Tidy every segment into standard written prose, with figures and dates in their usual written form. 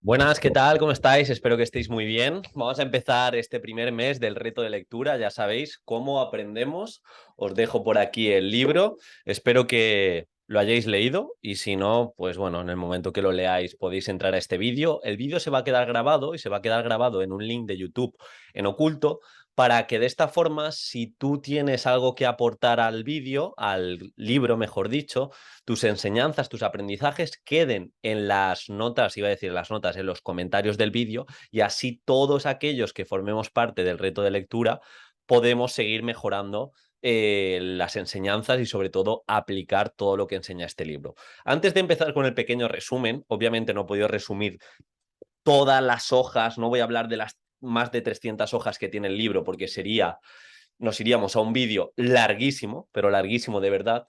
Buenas, ¿qué tal? ¿Cómo estáis? Espero que estéis muy bien. Vamos a empezar este primer mes del reto de lectura. Ya sabéis cómo aprendemos. Os dejo por aquí el libro. Espero que lo hayáis leído y si no, pues bueno, en el momento que lo leáis podéis entrar a este vídeo. El vídeo se va a quedar grabado y se va a quedar grabado en un link de YouTube en oculto para que de esta forma, si tú tienes algo que aportar al vídeo, al libro, mejor dicho, tus enseñanzas, tus aprendizajes queden en las notas, iba a decir en las notas, en los comentarios del vídeo y así todos aquellos que formemos parte del reto de lectura podemos seguir mejorando las enseñanzas y sobre todo aplicar todo lo que enseña este libro. Antes de empezar con el pequeño resumen, obviamente no he podido resumir todas las hojas, no voy a hablar de las más de 300 hojas que tiene el libro porque nos iríamos a un vídeo larguísimo, pero larguísimo de verdad.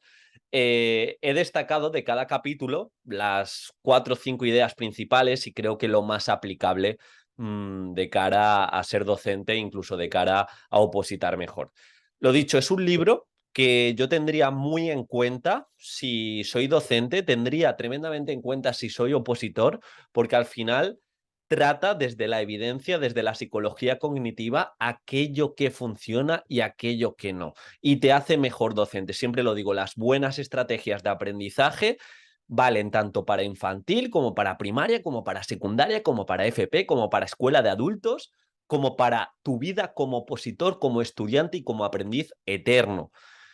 He destacado de cada capítulo las 4 o 5 ideas principales y creo que lo más aplicable de cara a ser docente, incluso de cara a opositar mejor. Lo dicho, es un libro que yo tendría muy en cuenta si soy docente, tendría tremendamente en cuenta si soy opositor, porque al final trata desde la evidencia, desde la psicología cognitiva, aquello que funciona y aquello que no. Y te hace mejor docente. Siempre lo digo, las buenas estrategias de aprendizaje valen tanto para infantil como para primaria, como para secundaria, como para FP, como para escuela de adultos, como para tu vida como opositor, como estudiante y como aprendiz eterno.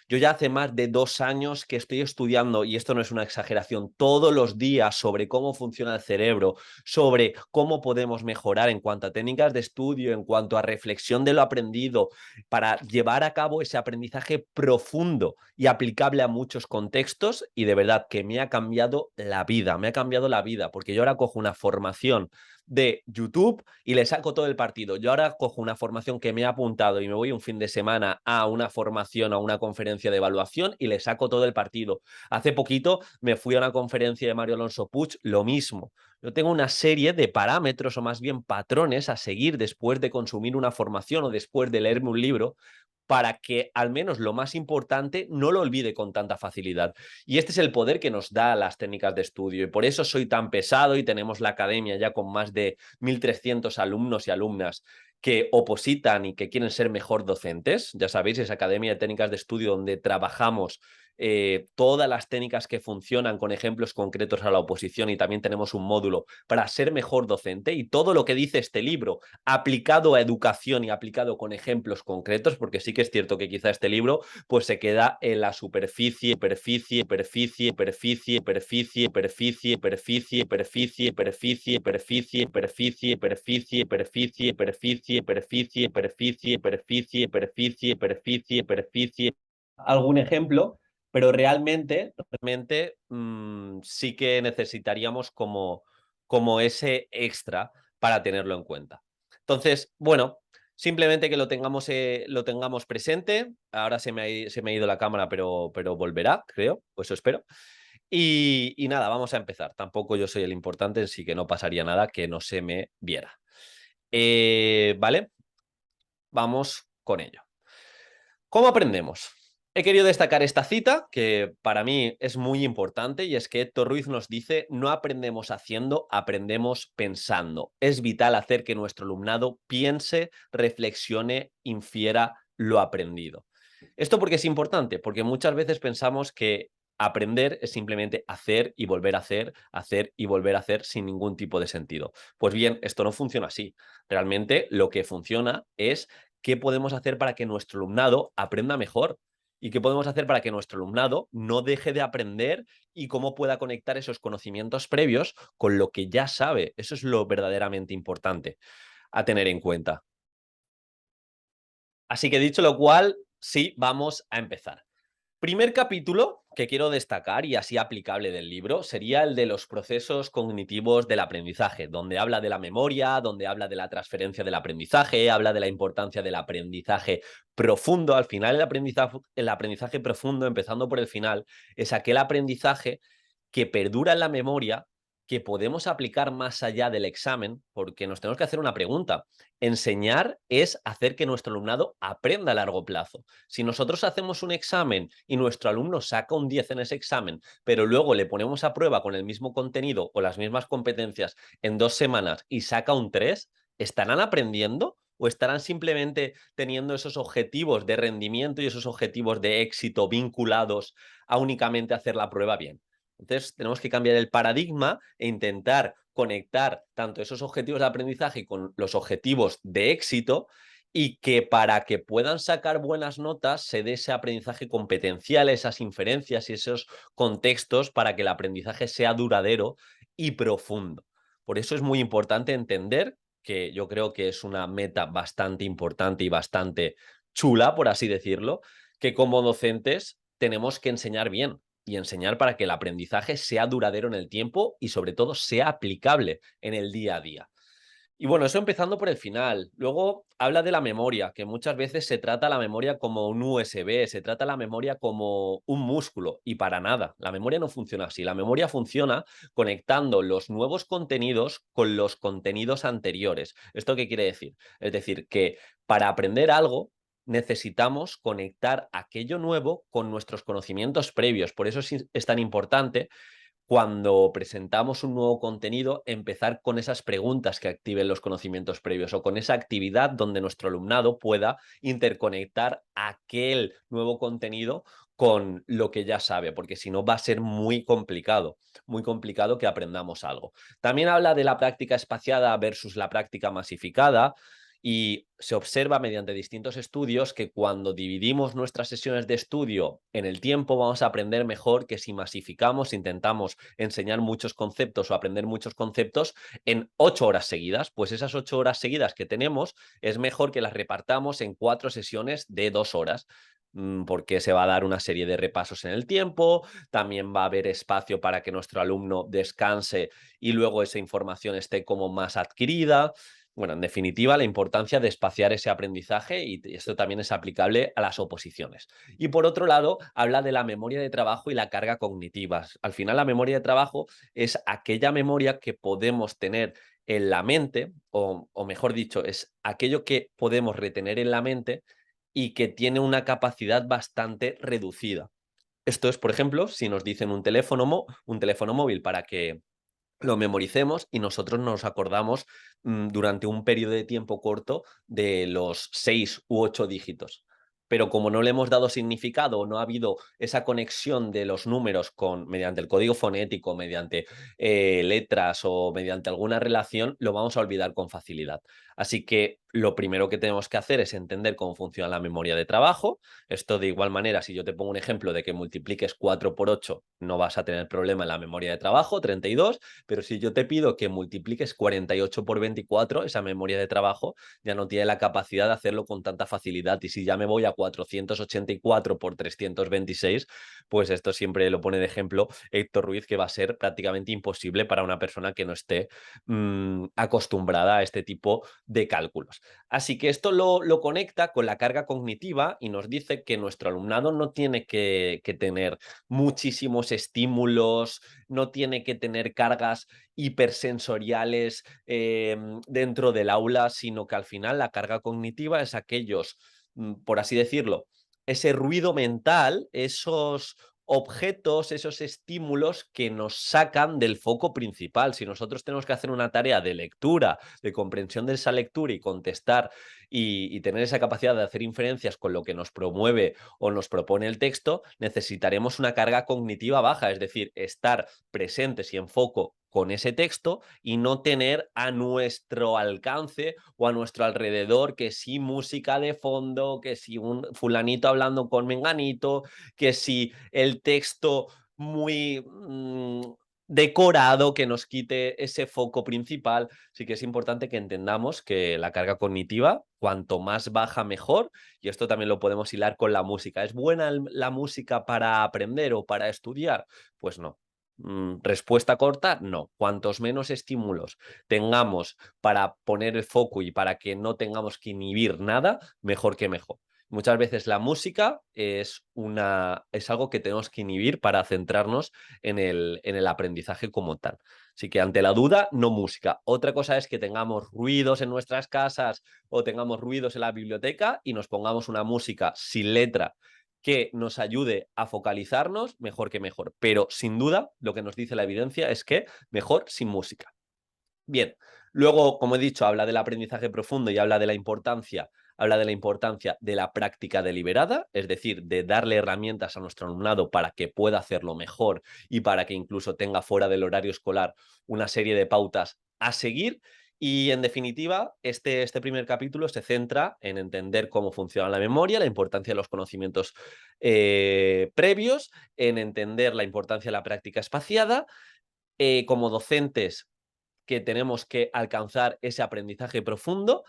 Yo ya hace más de 2 años que estoy estudiando, y esto no es una exageración, todos los días sobre cómo funciona el cerebro, sobre cómo podemos mejorar en cuanto a técnicas de estudio, en cuanto a reflexión de lo aprendido, para llevar a cabo ese aprendizaje profundo y aplicable a muchos contextos. Y de verdad que me ha cambiado la vida, porque yo ahora cojo una formación de YouTube y le saco todo el partido. Yo ahora cojo una formación que me he apuntado y me voy un fin de semana a una formación, a una conferencia de evaluación y le saco todo el partido. Hace poquito me fui a una conferencia de Mario Alonso Puig, lo mismo. Yo tengo una serie de parámetros o más bien patrones a seguir después de consumir una formación o después de leerme un libro para que al menos lo más importante no lo olvide con tanta facilidad. Y este es el poder que nos da las técnicas de estudio y por eso soy tan pesado y tenemos la academia ya con más de 1.300 alumnos y alumnas que opositan y que quieren ser mejor docentes. Ya sabéis, esa academia de técnicas de estudio donde trabajamos todas las técnicas que funcionan con ejemplos concretos a la oposición y también tenemos un módulo para ser mejor docente y todo lo que dice este libro aplicado a educación y aplicado con ejemplos concretos, porque sí que es cierto que quizá este libro pues se queda en la superficie, superficie, superficie, superficie, superficie, superficie, superficie, superficie, superficie, superficie, superficie, superficie, superficie, superficie, superficie, superficie, superficie, superficie, superficie, superficie. Algún ejemplo, pero realmente sí que necesitaríamos como ese extra para tenerlo en cuenta. Entonces, bueno, simplemente que lo tengamos presente. Ahora se me ha ido la cámara, pero volverá, creo, pues eso espero. Y nada, vamos a empezar. Tampoco yo soy el importante, así que no pasaría nada que no se me viera. ¿Vale? Vamos con ello. ¿Cómo aprendemos? He querido destacar esta cita que para mí es muy importante y es que Héctor Ruiz nos dice: no aprendemos haciendo, aprendemos pensando. Es vital hacer que nuestro alumnado piense, reflexione, infiera lo aprendido. ¿Esto por qué es importante? Porque muchas veces pensamos que aprender es simplemente hacer y volver a hacer y volver a hacer sin ningún tipo de sentido. Pues bien, esto no funciona así. Realmente lo que funciona es qué podemos hacer para que nuestro alumnado aprenda mejor y qué podemos hacer para que nuestro alumnado no deje de aprender y cómo pueda conectar esos conocimientos previos con lo que ya sabe. Eso es lo verdaderamente importante a tener en cuenta. Así que dicho lo cual, sí, vamos a empezar. Primer capítulo que quiero destacar y así aplicable del libro sería el de los procesos cognitivos del aprendizaje, donde habla de la memoria, donde habla de la transferencia del aprendizaje, habla de la importancia del aprendizaje profundo. Al final el aprendizaje profundo, empezando por el final, es aquel aprendizaje que perdura en la memoria que podemos aplicar más allá del examen, porque nos tenemos que hacer una pregunta. Enseñar es hacer que nuestro alumnado aprenda a largo plazo. Si nosotros hacemos un examen y nuestro alumno saca un 10 en ese examen, pero luego le ponemos a prueba con el mismo contenido o las mismas competencias en 2 semanas y saca un 3, ¿estarán aprendiendo? ¿O estarán simplemente teniendo esos objetivos de rendimiento y esos objetivos de éxito vinculados a únicamente hacer la prueba bien? Entonces, tenemos que cambiar el paradigma e intentar conectar tanto esos objetivos de aprendizaje con los objetivos de éxito, y que para que puedan sacar buenas notas se dé ese aprendizaje competencial, esas inferencias y esos contextos para que el aprendizaje sea duradero y profundo. Por eso es muy importante entender, que yo creo que es una meta bastante importante y bastante chula, por así decirlo, que como docentes tenemos que enseñar bien y enseñar para que el aprendizaje sea duradero en el tiempo y sobre todo sea aplicable en el día a día. Y bueno, eso empezando por el final. Luego habla de la memoria, que muchas veces se trata la memoria como un USB, se trata la memoria como un músculo, y para nada. La memoria no funciona así. La memoria funciona conectando los nuevos contenidos con los contenidos anteriores. ¿Esto qué quiere decir? Es decir, que para aprender algo necesitamos conectar aquello nuevo con nuestros conocimientos previos. Por eso es tan importante, cuando presentamos un nuevo contenido, empezar con esas preguntas que activen los conocimientos previos, o con esa actividad donde nuestro alumnado pueda interconectar aquel nuevo contenido con lo que ya sabe, porque si no va a ser muy complicado que aprendamos algo. También habla de la práctica espaciada versus la práctica masificada. Y se observa mediante distintos estudios que cuando dividimos nuestras sesiones de estudio en el tiempo, vamos a aprender mejor que si masificamos, intentamos enseñar muchos conceptos o aprender muchos conceptos en 8 horas seguidas. Pues esas 8 horas seguidas que tenemos es mejor que las repartamos en 4 sesiones de 2 horas, porque se va a dar una serie de repasos en el tiempo, también va a haber espacio para que nuestro alumno descanse y luego esa información esté como más adquirida. Bueno, en definitiva, la importancia de espaciar ese aprendizaje, y esto también es aplicable a las oposiciones. Y por otro lado, habla de la memoria de trabajo y la carga cognitiva. Al final, la memoria de trabajo es aquella memoria que podemos tener en la mente, o mejor dicho, es aquello que podemos retener en la mente y que tiene una capacidad bastante reducida. Esto es, por ejemplo, si nos dicen un teléfono móvil para que lo memoricemos y nosotros nos acordamos durante un periodo de tiempo corto de los 6 u 8 dígitos. Pero como no le hemos dado significado, o no ha habido esa conexión de los números mediante el código fonético, mediante letras o mediante alguna relación, lo vamos a olvidar con facilidad. Así que lo primero que tenemos que hacer es entender cómo funciona la memoria de trabajo. Esto, de igual manera, si yo te pongo un ejemplo de que multipliques 4 por 8, no vas a tener problema en la memoria de trabajo, 32. Pero si yo te pido que multipliques 48 por 24, esa memoria de trabajo ya no tiene la capacidad de hacerlo con tanta facilidad. Y si ya me voy a 484 por 326, pues esto siempre lo pone de ejemplo Héctor Ruiz, que va a ser prácticamente imposible para una persona que no esté acostumbrada a este tipo de cálculos. Así que esto lo conecta con la carga cognitiva y nos dice que nuestro alumnado no tiene que tener muchísimos estímulos, no tiene que tener cargas hipersensoriales dentro del aula, sino que al final la carga cognitiva es aquellos, por así decirlo, ese ruido mental, esos objetos, esos estímulos que nos sacan del foco principal. Si nosotros tenemos que hacer una tarea de lectura, de comprensión de esa lectura y contestar y tener esa capacidad de hacer inferencias con lo que nos promueve o nos propone el texto, necesitaremos una carga cognitiva baja, es decir, estar presentes y en foco con ese texto y no tener a nuestro alcance o a nuestro alrededor que si música de fondo, que si un fulanito hablando con menganito, que si el texto muy decorado que nos quite ese foco principal. Sí que es importante que entendamos que la carga cognitiva, cuanto más baja, mejor. Y esto también lo podemos hilar con la música. ¿Es buena la música para aprender o para estudiar? Pues no. Respuesta corta, no. Cuantos menos estímulos tengamos para poner el foco y para que no tengamos que inhibir nada, mejor que mejor. Muchas veces la música es algo que tenemos que inhibir para centrarnos en el aprendizaje como tal. Así que ante la duda, no música. Otra cosa es que tengamos ruidos en nuestras casas o tengamos ruidos en la biblioteca y nos pongamos una música sin letra que nos ayude a focalizarnos, mejor que mejor. Pero sin duda, lo que nos dice la evidencia es que mejor sin música. Bien, luego, como he dicho, habla del aprendizaje profundo y habla de la importancia de la práctica deliberada, es decir, de darle herramientas a nuestro alumnado para que pueda hacerlo mejor y para que incluso tenga fuera del horario escolar una serie de pautas a seguir. Y en definitiva, este primer capítulo se centra en entender cómo funciona la memoria, la importancia de los conocimientos previos, en entender la importancia de la práctica espaciada. Como docentes que tenemos que alcanzar ese aprendizaje profundo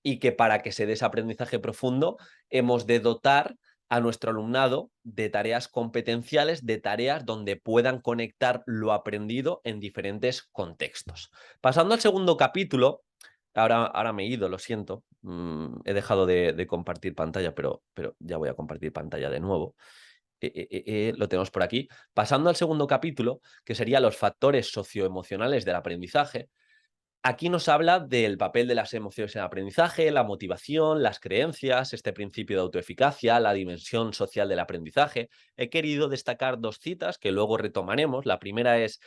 y que para que se dé ese aprendizaje profundo hemos de dotar a nuestro alumnado de tareas competenciales, de tareas donde puedan conectar lo aprendido en diferentes contextos. Pasando al segundo capítulo, ahora me he ido, lo siento, he dejado de compartir pantalla, pero ya voy a compartir pantalla de nuevo. Lo tenemos por aquí. Pasando al segundo capítulo, que sería los factores socioemocionales del aprendizaje, aquí nos habla del papel de las emociones en el aprendizaje, la motivación, las creencias, este principio de autoeficacia, la dimensión social del aprendizaje. He querido destacar dos citas que luego retomaremos. La primera es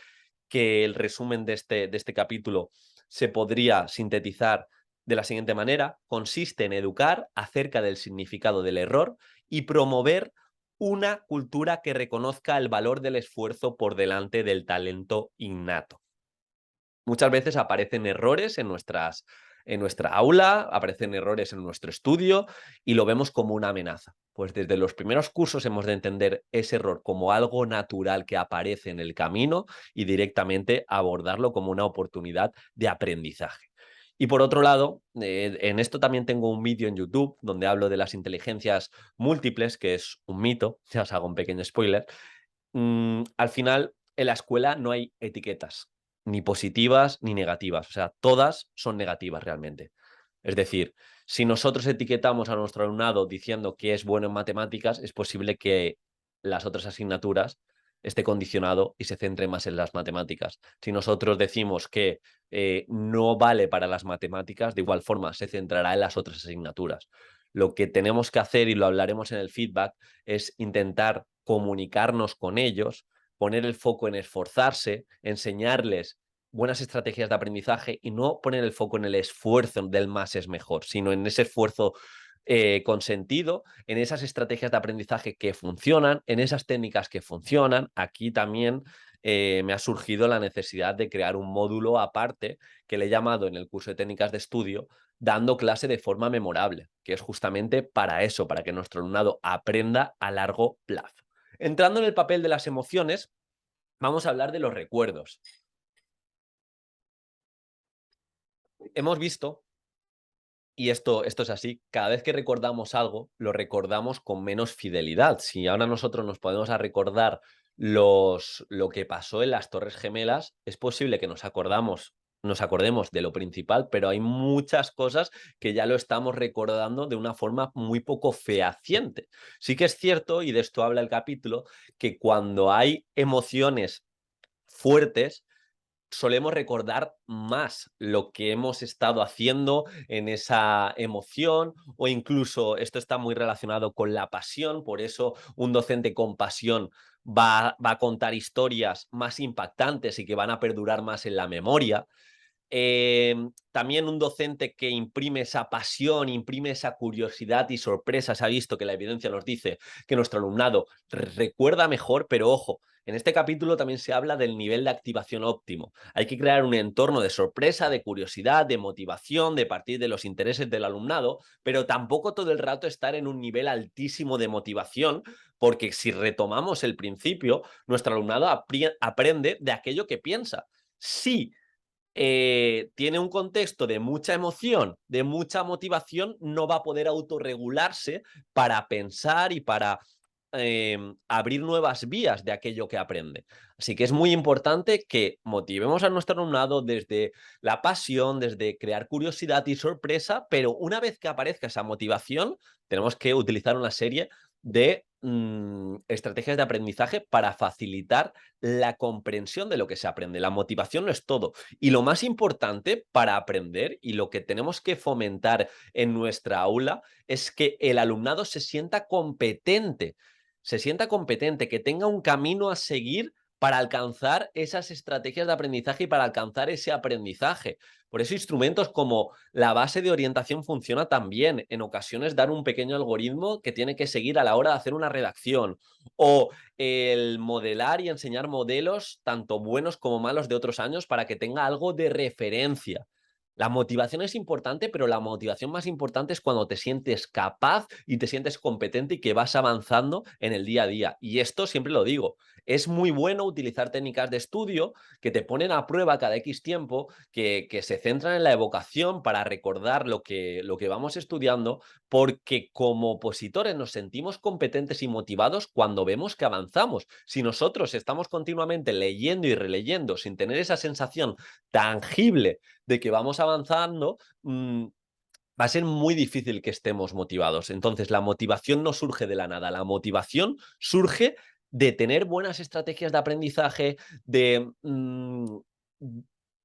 que el resumen de este capítulo se podría sintetizar de la siguiente manera: consiste en educar acerca del significado del error y promover una cultura que reconozca el valor del esfuerzo por delante del talento innato. Muchas veces aparecen errores en nuestra aula, aparecen errores en nuestro estudio y lo vemos como una amenaza. Pues desde los primeros cursos hemos de entender ese error como algo natural que aparece en el camino y directamente abordarlo como una oportunidad de aprendizaje. Y por otro lado, en esto también tengo un vídeo en YouTube donde hablo de las inteligencias múltiples, que es un mito, ya os hago un pequeño spoiler. Al final, en la escuela no hay etiquetas, ni positivas ni negativas, o sea, todas son negativas realmente. Es decir, si nosotros etiquetamos a nuestro alumnado diciendo que es bueno en matemáticas, es posible que las otras asignaturas esté condicionado y se centre más en las matemáticas. Si nosotros decimos que no vale para las matemáticas, de igual forma se centrará en las otras asignaturas. Lo que tenemos que hacer, y lo hablaremos en el feedback, es intentar comunicarnos con ellos, poner el foco en esforzarse, enseñarles buenas estrategias de aprendizaje y no poner el foco en el esfuerzo del más es mejor, sino en ese esfuerzo con sentido, en esas estrategias de aprendizaje que funcionan, en esas técnicas que funcionan. Aquí también me ha surgido la necesidad de crear un módulo aparte que le he llamado en el curso de técnicas de estudio dando clase de forma memorable, que es justamente para eso, para que nuestro alumnado aprenda a largo plazo. Entrando en el papel de las emociones, vamos a hablar de los recuerdos. Hemos visto, y esto es así, cada vez que recordamos algo, lo recordamos con menos fidelidad. Si ahora nosotros nos podemos a recordar lo que pasó en las Torres Gemelas, es posible que nos acordemos de lo principal, pero hay muchas cosas que ya lo estamos recordando de una forma muy poco fehaciente. Sí que es cierto, y de esto habla el capítulo, que cuando hay emociones fuertes, solemos recordar más lo que hemos estado haciendo en esa emoción, o incluso esto está muy relacionado con la pasión. Por eso un docente con pasión va a contar historias más impactantes y que van a perdurar más en la memoria. También un docente que imprime esa pasión, imprime esa curiosidad y sorpresa. Se ha visto que la evidencia nos dice que nuestro alumnado recuerda mejor, pero ojo, en este capítulo también se habla del nivel de activación óptimo. Hay que crear un entorno de sorpresa, de curiosidad, de motivación, de partir de los intereses del alumnado, pero tampoco todo el rato estar en un nivel altísimo de motivación, porque si retomamos el principio, nuestro alumnado aprende de aquello que piensa. Sí, tiene un contexto de mucha emoción, de mucha motivación, no va a poder autorregularse para pensar y para abrir nuevas vías de aquello que aprende. Así que es muy importante que motivemos a nuestro alumnado desde la pasión, desde crear curiosidad y sorpresa, pero una vez que aparezca esa motivación, tenemos que utilizar una serie de estrategias de aprendizaje para facilitar la comprensión de lo que se aprende. La motivación no es todo. Y lo más importante para aprender y lo que tenemos que fomentar en nuestra aula es que el alumnado se sienta competente, que tenga un camino a seguir para alcanzar esas estrategias de aprendizaje y para alcanzar ese aprendizaje. Por eso instrumentos como la base de orientación funciona también. En ocasiones dar un pequeño algoritmo que tiene que seguir a la hora de hacer una redacción o el modelar y enseñar modelos tanto buenos como malos de otros años para que tenga algo de referencia. La motivación es importante, pero la motivación más importante es cuando te sientes capaz y te sientes competente y que vas avanzando en el día a día. Y esto siempre lo digo, es muy bueno utilizar técnicas de estudio que te ponen a prueba cada X tiempo, que se centran en la evocación para recordar lo que vamos estudiando, porque como opositores nos sentimos competentes y motivados cuando vemos que avanzamos. Si nosotros estamos continuamente leyendo y releyendo sin tener esa sensación tangible de que vamos avanzando, va a ser muy difícil que estemos motivados. Entonces, la motivación no surge de la nada, la motivación surge de tener buenas estrategias de aprendizaje, de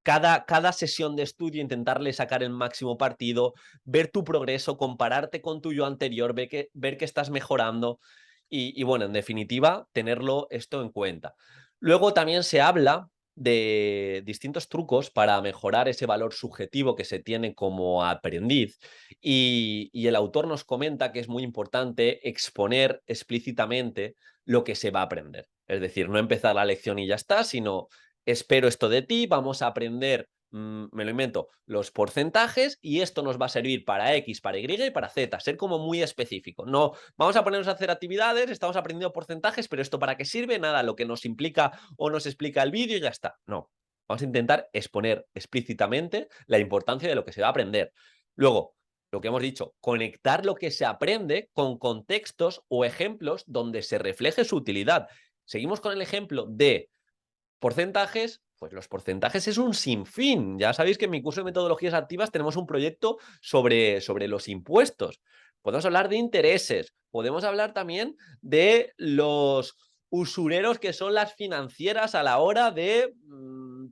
cada sesión de estudio intentarle sacar el máximo partido, ver tu progreso, compararte con tu yo anterior, ver que estás mejorando y bueno, en definitiva, tenerlo esto en cuenta. Luego también se habla de distintos trucos para mejorar ese valor subjetivo que se tiene como aprendiz y el autor nos comenta que es muy importante exponer explícitamente lo que se va a aprender. Es decir, no empezar la lección y ya está, sino espero esto de ti, vamos a aprender, me lo invento, los porcentajes y esto nos va a servir para X, para Y y para Z. Ser como muy específico. No, vamos a ponernos a hacer actividades, estamos aprendiendo porcentajes, pero esto para qué sirve, nada, lo que nos implica o nos explica el vídeo y ya está. No, vamos a intentar exponer explícitamente la importancia de lo que se va a aprender. Luego, lo que hemos dicho, conectar lo que se aprende con contextos o ejemplos donde se refleje su utilidad. Seguimos con el ejemplo de porcentajes, pues los porcentajes es un sinfín. Ya sabéis que en mi curso de metodologías activas tenemos un proyecto sobre los impuestos. Podemos hablar de intereses, podemos hablar también de los usureros que son las financieras a la hora de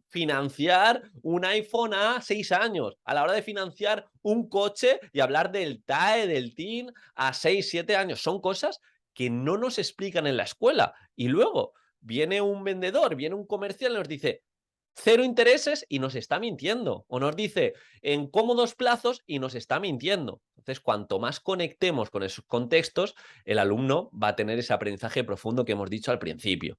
financiar un iPhone a 6 años, a la hora de financiar un coche y hablar del TAE, del TIN a 6, 7 años. Son cosas que no nos explican en la escuela. Y luego viene un vendedor, viene un comercial y nos dice cero intereses y nos está mintiendo. O nos dice en cómodos plazos y nos está mintiendo. Entonces, cuanto más conectemos con esos contextos, el alumno va a tener ese aprendizaje profundo que hemos dicho al principio.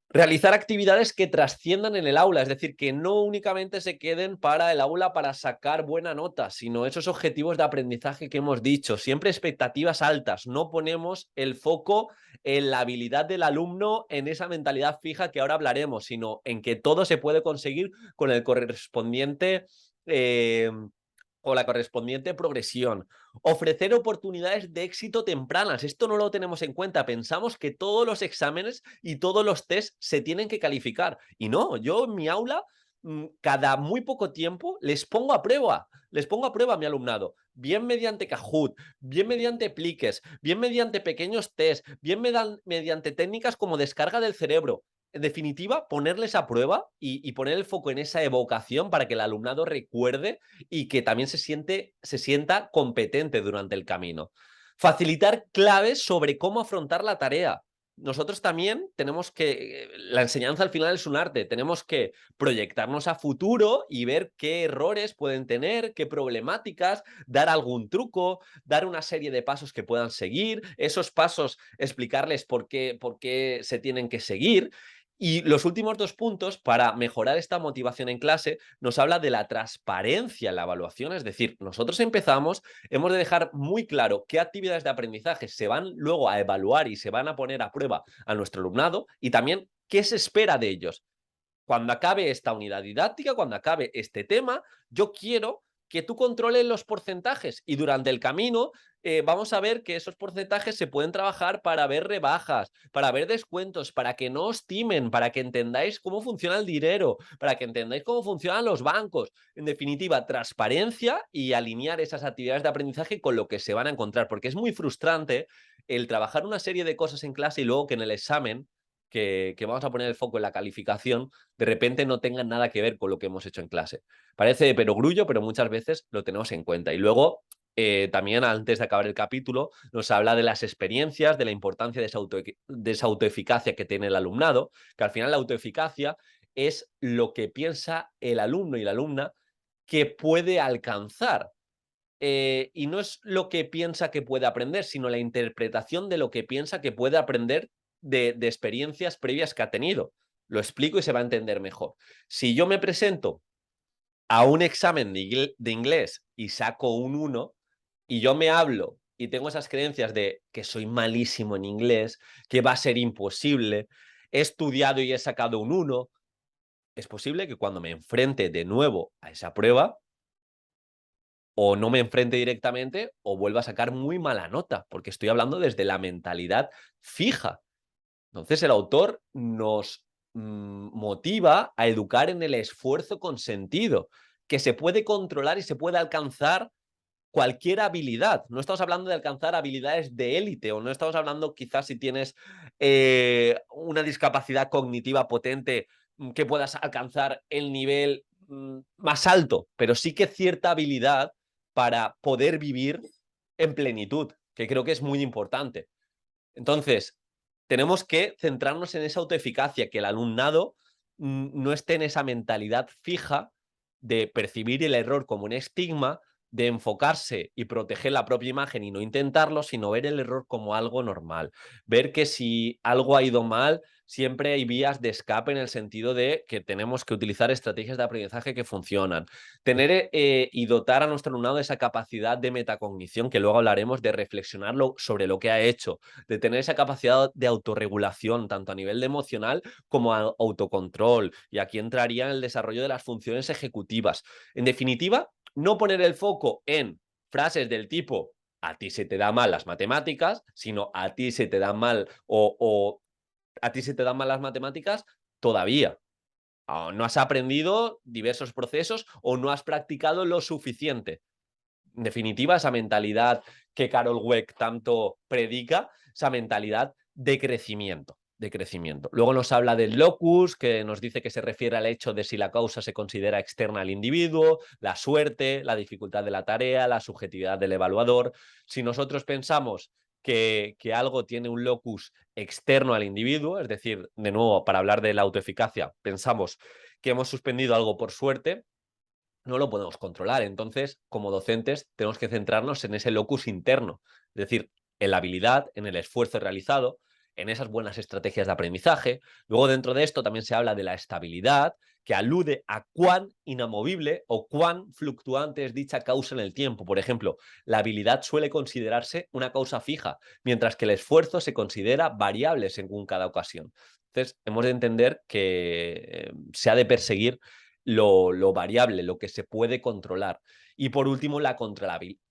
Realizar actividades que trasciendan en el aula, es decir, que no únicamente se queden para el aula para sacar buena nota, sino esos objetivos de aprendizaje que hemos dicho, siempre expectativas altas, no ponemos el foco en la habilidad del alumno, en esa mentalidad fija que ahora hablaremos, sino en que todo se puede conseguir con el correspondiente o la correspondiente progresión. Ofrecer oportunidades de éxito tempranas. Esto no lo tenemos en cuenta. Pensamos que todos los exámenes y todos los test se tienen que calificar. Y no, yo en mi aula, cada muy poco tiempo, les pongo a prueba. Les pongo a prueba a mi alumnado. Bien mediante Kahoot, bien mediante pliques, bien mediante pequeños test, bien mediante técnicas como descarga del cerebro. En definitiva, ponerles a prueba y poner el foco en esa evocación para que el alumnado recuerde y que también se sienta competente durante el camino. Facilitar claves sobre cómo afrontar la tarea. Nosotros también tenemos que, la enseñanza al final es un arte, tenemos que proyectarnos a futuro y ver qué errores pueden tener, qué problemáticas, dar algún truco, dar una serie de pasos que puedan seguir, esos pasos explicarles por qué se tienen que seguir. Y los últimos 2 puntos para mejorar esta motivación en clase nos habla de la transparencia en la evaluación, es decir, nosotros empezamos, hemos de dejar muy claro qué actividades de aprendizaje se van luego a evaluar y se van a poner a prueba a nuestro alumnado y también qué se espera de ellos. Cuando acabe esta unidad didáctica, cuando acabe este tema, yo quiero que tú controles los porcentajes y durante el camino vamos a ver que esos porcentajes se pueden trabajar para ver rebajas, para ver descuentos, para que no os timen, para que entendáis cómo funciona el dinero, para que entendáis cómo funcionan los bancos. En definitiva, transparencia y alinear esas actividades de aprendizaje con lo que se van a encontrar, porque es muy frustrante el trabajar una serie de cosas en clase y luego que en el examen, que vamos a poner el foco en la calificación, de repente no tengan nada que ver con lo que hemos hecho en clase. Parece de perogrullo, pero muchas veces lo tenemos en cuenta. Y luego, también antes de acabar el capítulo, nos habla de las experiencias, de la importancia de esa autoeficacia que tiene el alumnado, que al final la autoeficacia es lo que piensa el alumno y la alumna que puede alcanzar. Y no es lo que piensa que puede aprender, sino la interpretación de lo que piensa que puede aprender de experiencias previas que ha tenido. Lo explico y se va a entender mejor. Si yo me presento a un examen de inglés y saco un 1 y yo me hablo y tengo esas creencias de que soy malísimo en inglés, que va a ser imposible, he estudiado y he sacado un 1, es posible que cuando me enfrente de nuevo a esa prueba, o no me enfrente directamente o vuelva a sacar muy mala nota, porque estoy hablando desde la mentalidad fija. Entonces el autor nos motiva a educar en el esfuerzo consentido, que se puede controlar y se puede alcanzar cualquier habilidad. No estamos hablando de alcanzar habilidades de élite, o no estamos hablando quizás si tienes una discapacidad cognitiva potente, que puedas alcanzar el nivel más alto, pero sí que cierta habilidad para poder vivir en plenitud, que creo que es muy importante. Entonces, tenemos que centrarnos en esa autoeficacia, que el alumnado no esté en esa mentalidad fija de percibir el error como un estigma, de enfocarse y proteger la propia imagen y no intentarlo, sino ver el error como algo normal. Ver que si algo ha ido mal, siempre hay vías de escape, en el sentido de que tenemos que utilizar estrategias de aprendizaje que funcionan. Tener y dotar a nuestro alumnado de esa capacidad de metacognición, que luego hablaremos, de reflexionar sobre lo que ha hecho, de tener esa capacidad de autorregulación, tanto a nivel de emocional como a autocontrol. Y aquí entraría el desarrollo de las funciones ejecutivas. En definitiva, no poner el foco en frases del tipo a ti se te da mal las matemáticas, sino a ti se te dan mal o a ti se te dan mal las matemáticas todavía. No has aprendido diversos procesos o no has practicado lo suficiente. En definitiva, esa mentalidad que Carol Dweck tanto predica, esa mentalidad de crecimiento. De crecimiento. Luego nos habla del locus, que nos dice que se refiere al hecho de si la causa se considera externa al individuo, la suerte, la dificultad de la tarea, la subjetividad del evaluador. Si nosotros pensamos que algo tiene un locus externo al individuo, es decir, de nuevo, para hablar de la autoeficacia, pensamos que hemos suspendido algo por suerte, no lo podemos controlar. Entonces, como docentes, tenemos que centrarnos en ese locus interno, es decir, en la habilidad, en el esfuerzo realizado, en esas buenas estrategias de aprendizaje. Luego, dentro de esto, también se habla de la estabilidad, que alude a cuán inamovible o cuán fluctuante es dicha causa en el tiempo. Por ejemplo, la habilidad suele considerarse una causa fija, mientras que el esfuerzo se considera variable según cada ocasión. Entonces, hemos de entender que se ha de perseguir lo variable, lo que se puede controlar. Y por último, la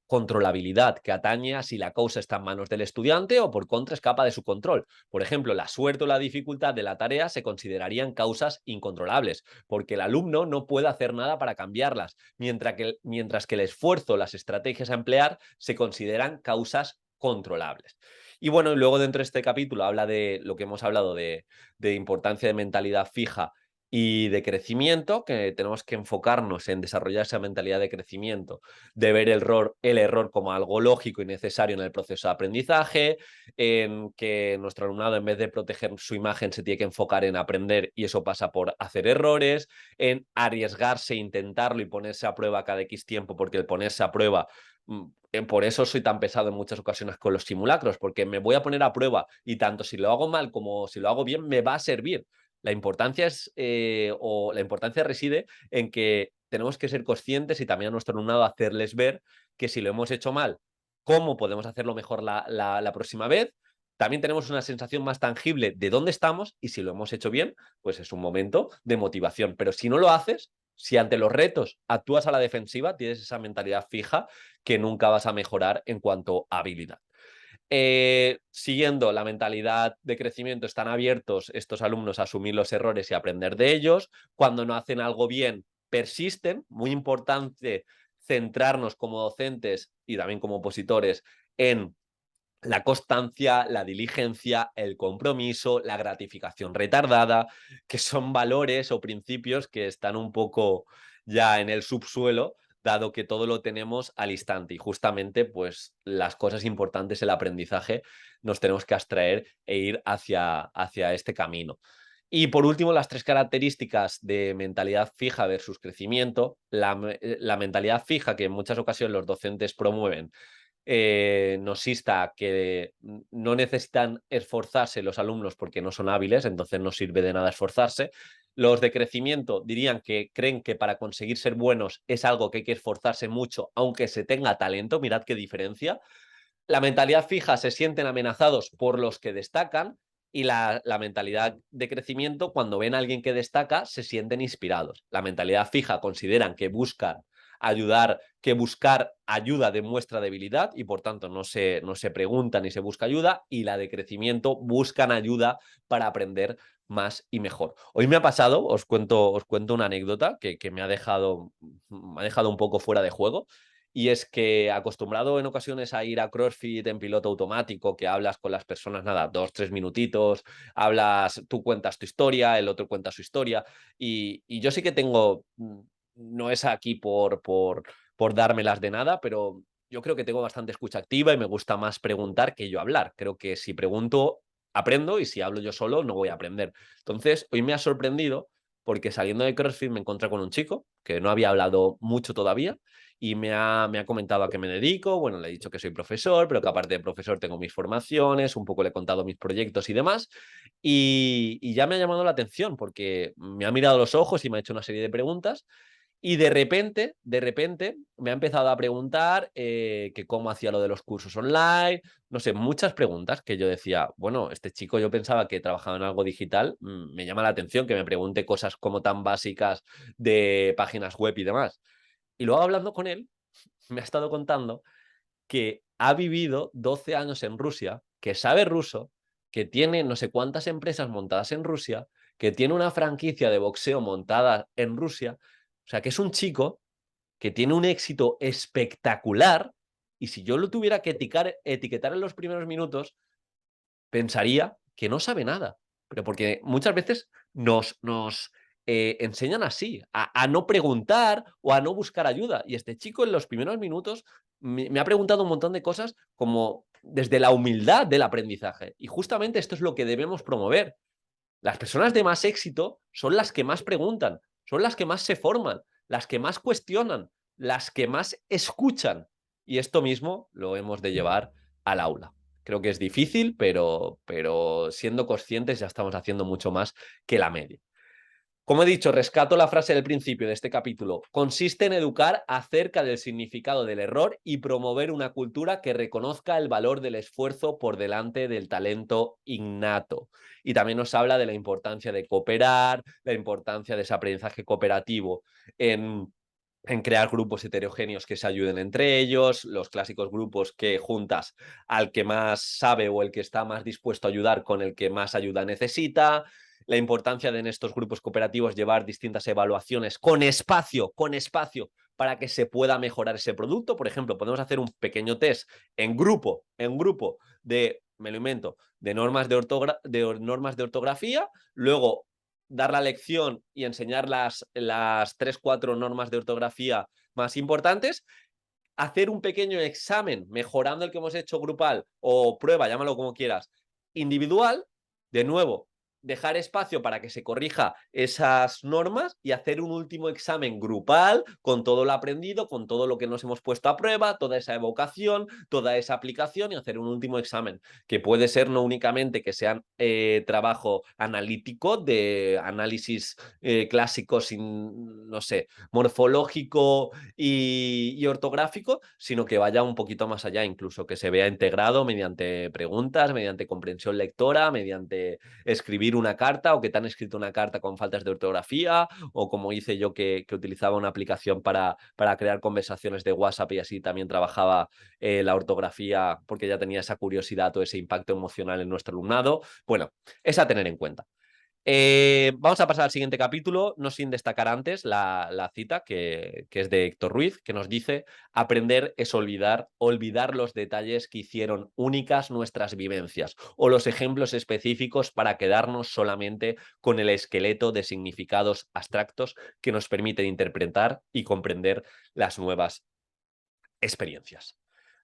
controlabilidad, que atañe a si la causa está en manos del estudiante o por contra escapa de su control. Por ejemplo, la suerte o la dificultad de la tarea se considerarían causas incontrolables, porque el alumno no puede hacer nada para cambiarlas, mientras que el esfuerzo, las estrategias a emplear, se consideran causas controlables. Y bueno, y luego dentro de este capítulo habla de lo que hemos hablado de importancia de mentalidad fija y de crecimiento, que tenemos que enfocarnos en desarrollar esa mentalidad de crecimiento, de ver el error como algo lógico y necesario en el proceso de aprendizaje, en que nuestro alumnado, en vez de proteger su imagen, se tiene que enfocar en aprender, y eso pasa por hacer errores, en arriesgarse, intentarlo y ponerse a prueba cada X tiempo, porque el ponerse a prueba, por eso soy tan pesado en muchas ocasiones con los simulacros, porque me voy a poner a prueba y tanto si lo hago mal como si lo hago bien, me va a servir. La importancia la importancia reside en que tenemos que ser conscientes y también a nuestro alumnado hacerles ver que si lo hemos hecho mal, cómo podemos hacerlo mejor la próxima vez. También tenemos una sensación más tangible de dónde estamos, y si lo hemos hecho bien, pues es un momento de motivación. Pero si no lo haces, si ante los retos actúas a la defensiva, tienes esa mentalidad fija, que nunca vas a mejorar en cuanto a habilidad. Siguiendo la mentalidad de crecimiento, están abiertos estos alumnos a asumir los errores y aprender de ellos. Cuando no hacen algo bien, persisten. Muy importante centrarnos como docentes y también como opositores en la constancia, la diligencia, el compromiso, la gratificación retardada, que son valores o principios que están un poco ya en el subsuelo, dado que todo lo tenemos al instante y justamente pues las cosas importantes, el aprendizaje, nos tenemos que abstraer e ir hacia este camino. Y por último, las tres características de mentalidad fija versus crecimiento. La mentalidad fija, que en muchas ocasiones los docentes promueven, nos insta que no necesitan esforzarse los alumnos porque no son hábiles, entonces no sirve de nada esforzarse. Los de crecimiento dirían que creen que para conseguir ser buenos es algo que hay que esforzarse mucho, aunque se tenga talento. Mirad qué diferencia. La mentalidad fija se sienten amenazados por los que destacan y la mentalidad de crecimiento, cuando ven a alguien que destaca, se sienten inspirados. La mentalidad fija consideran que buscan ayudar, que buscar ayuda demuestra debilidad y por tanto no se pregunta ni se busca ayuda, y la de crecimiento buscan ayuda para aprender más y mejor. Hoy me ha pasado, os cuento una anécdota que me ha dejado un poco fuera de juego. Y es que acostumbrado en ocasiones a ir a CrossFit en piloto automático, que hablas con las personas, nada, 2, 3 minutitos, hablas, tú cuentas tu historia, el otro cuenta su historia, y yo sí que tengo, no es aquí por dármelas de nada, pero yo creo que tengo bastante escucha activa y me gusta más preguntar que yo hablar. Creo que si pregunto, aprendo, y si hablo yo solo, no voy a aprender. Entonces, hoy me ha sorprendido porque saliendo de CrossFit me encontré con un chico que no había hablado mucho todavía y me ha comentado a qué me dedico. Bueno, le he dicho que soy profesor, pero que aparte de profesor tengo mis formaciones, un poco le he contado mis proyectos y demás, y ya me ha llamado la atención porque me ha mirado a los ojos y me ha hecho una serie de preguntas. Y de repente me ha empezado a preguntar que cómo hacía lo de los cursos online, no sé, muchas preguntas que yo decía, bueno, este chico yo pensaba que trabajaba en algo digital, me llama la atención que me pregunte cosas como tan básicas de páginas web y demás. Y luego hablando con él, me ha estado contando que ha vivido 12 años en Rusia, que sabe ruso, que tiene no sé cuántas empresas montadas en Rusia, que tiene una franquicia de boxeo montada en Rusia. O sea, que es un chico que tiene un éxito espectacular, y si yo lo tuviera que etiquetar en los primeros minutos, pensaría que no sabe nada, pero porque muchas veces nos enseñan así, a no preguntar o a no buscar ayuda. Y este chico en los primeros minutos me ha preguntado un montón de cosas como desde la humildad del aprendizaje. Y justamente esto es lo que debemos promover. Las personas de más éxito son las que más preguntan, son las que más se forman, las que más cuestionan, las que más escuchan. Y esto mismo lo hemos de llevar al aula. Creo que es difícil, pero siendo conscientes ya estamos haciendo mucho más que la media. Como he dicho, rescato la frase del principio de este capítulo. Consiste en educar acerca del significado del error y promover una cultura que reconozca el valor del esfuerzo por delante del talento innato. Y también nos habla de la importancia de cooperar, la importancia de ese aprendizaje cooperativo en crear grupos heterogéneos que se ayuden entre ellos, los clásicos grupos que juntas al que más sabe o el que está más dispuesto a ayudar con el que más ayuda necesita, la importancia de en estos grupos cooperativos llevar distintas evaluaciones con espacio para que se pueda mejorar ese producto. Por ejemplo, podemos hacer un pequeño test en grupo de, me lo invento, de normas de ortografía, luego dar la lección y enseñar las 3, 4 normas de ortografía más importantes, hacer un pequeño examen mejorando el que hemos hecho grupal o prueba, llámalo como quieras, individual, de nuevo, dejar espacio para que se corrija esas normas y hacer un último examen grupal con todo lo aprendido, con todo lo que nos hemos puesto a prueba, toda esa evocación, toda esa aplicación, y hacer un último examen, que puede ser no únicamente que sea trabajo analítico, de análisis clásico, sin, no sé, morfológico y ortográfico, sino que vaya un poquito más allá, incluso que se vea integrado mediante preguntas, mediante comprensión lectora, mediante escribir una carta, o que te han escrito una carta con faltas de ortografía, o como hice yo que utilizaba una aplicación para crear conversaciones de WhatsApp y así también trabajaba la ortografía porque ya tenía esa curiosidad o ese impacto emocional en nuestro alumnado. Bueno, es a tener en cuenta. Vamos a pasar al siguiente capítulo, no sin destacar antes la cita que es de Héctor Ruiz, que nos dice: aprender es olvidar los detalles que hicieron únicas nuestras vivencias o los ejemplos específicos para quedarnos solamente con el esqueleto de significados abstractos que nos permiten interpretar y comprender las nuevas experiencias.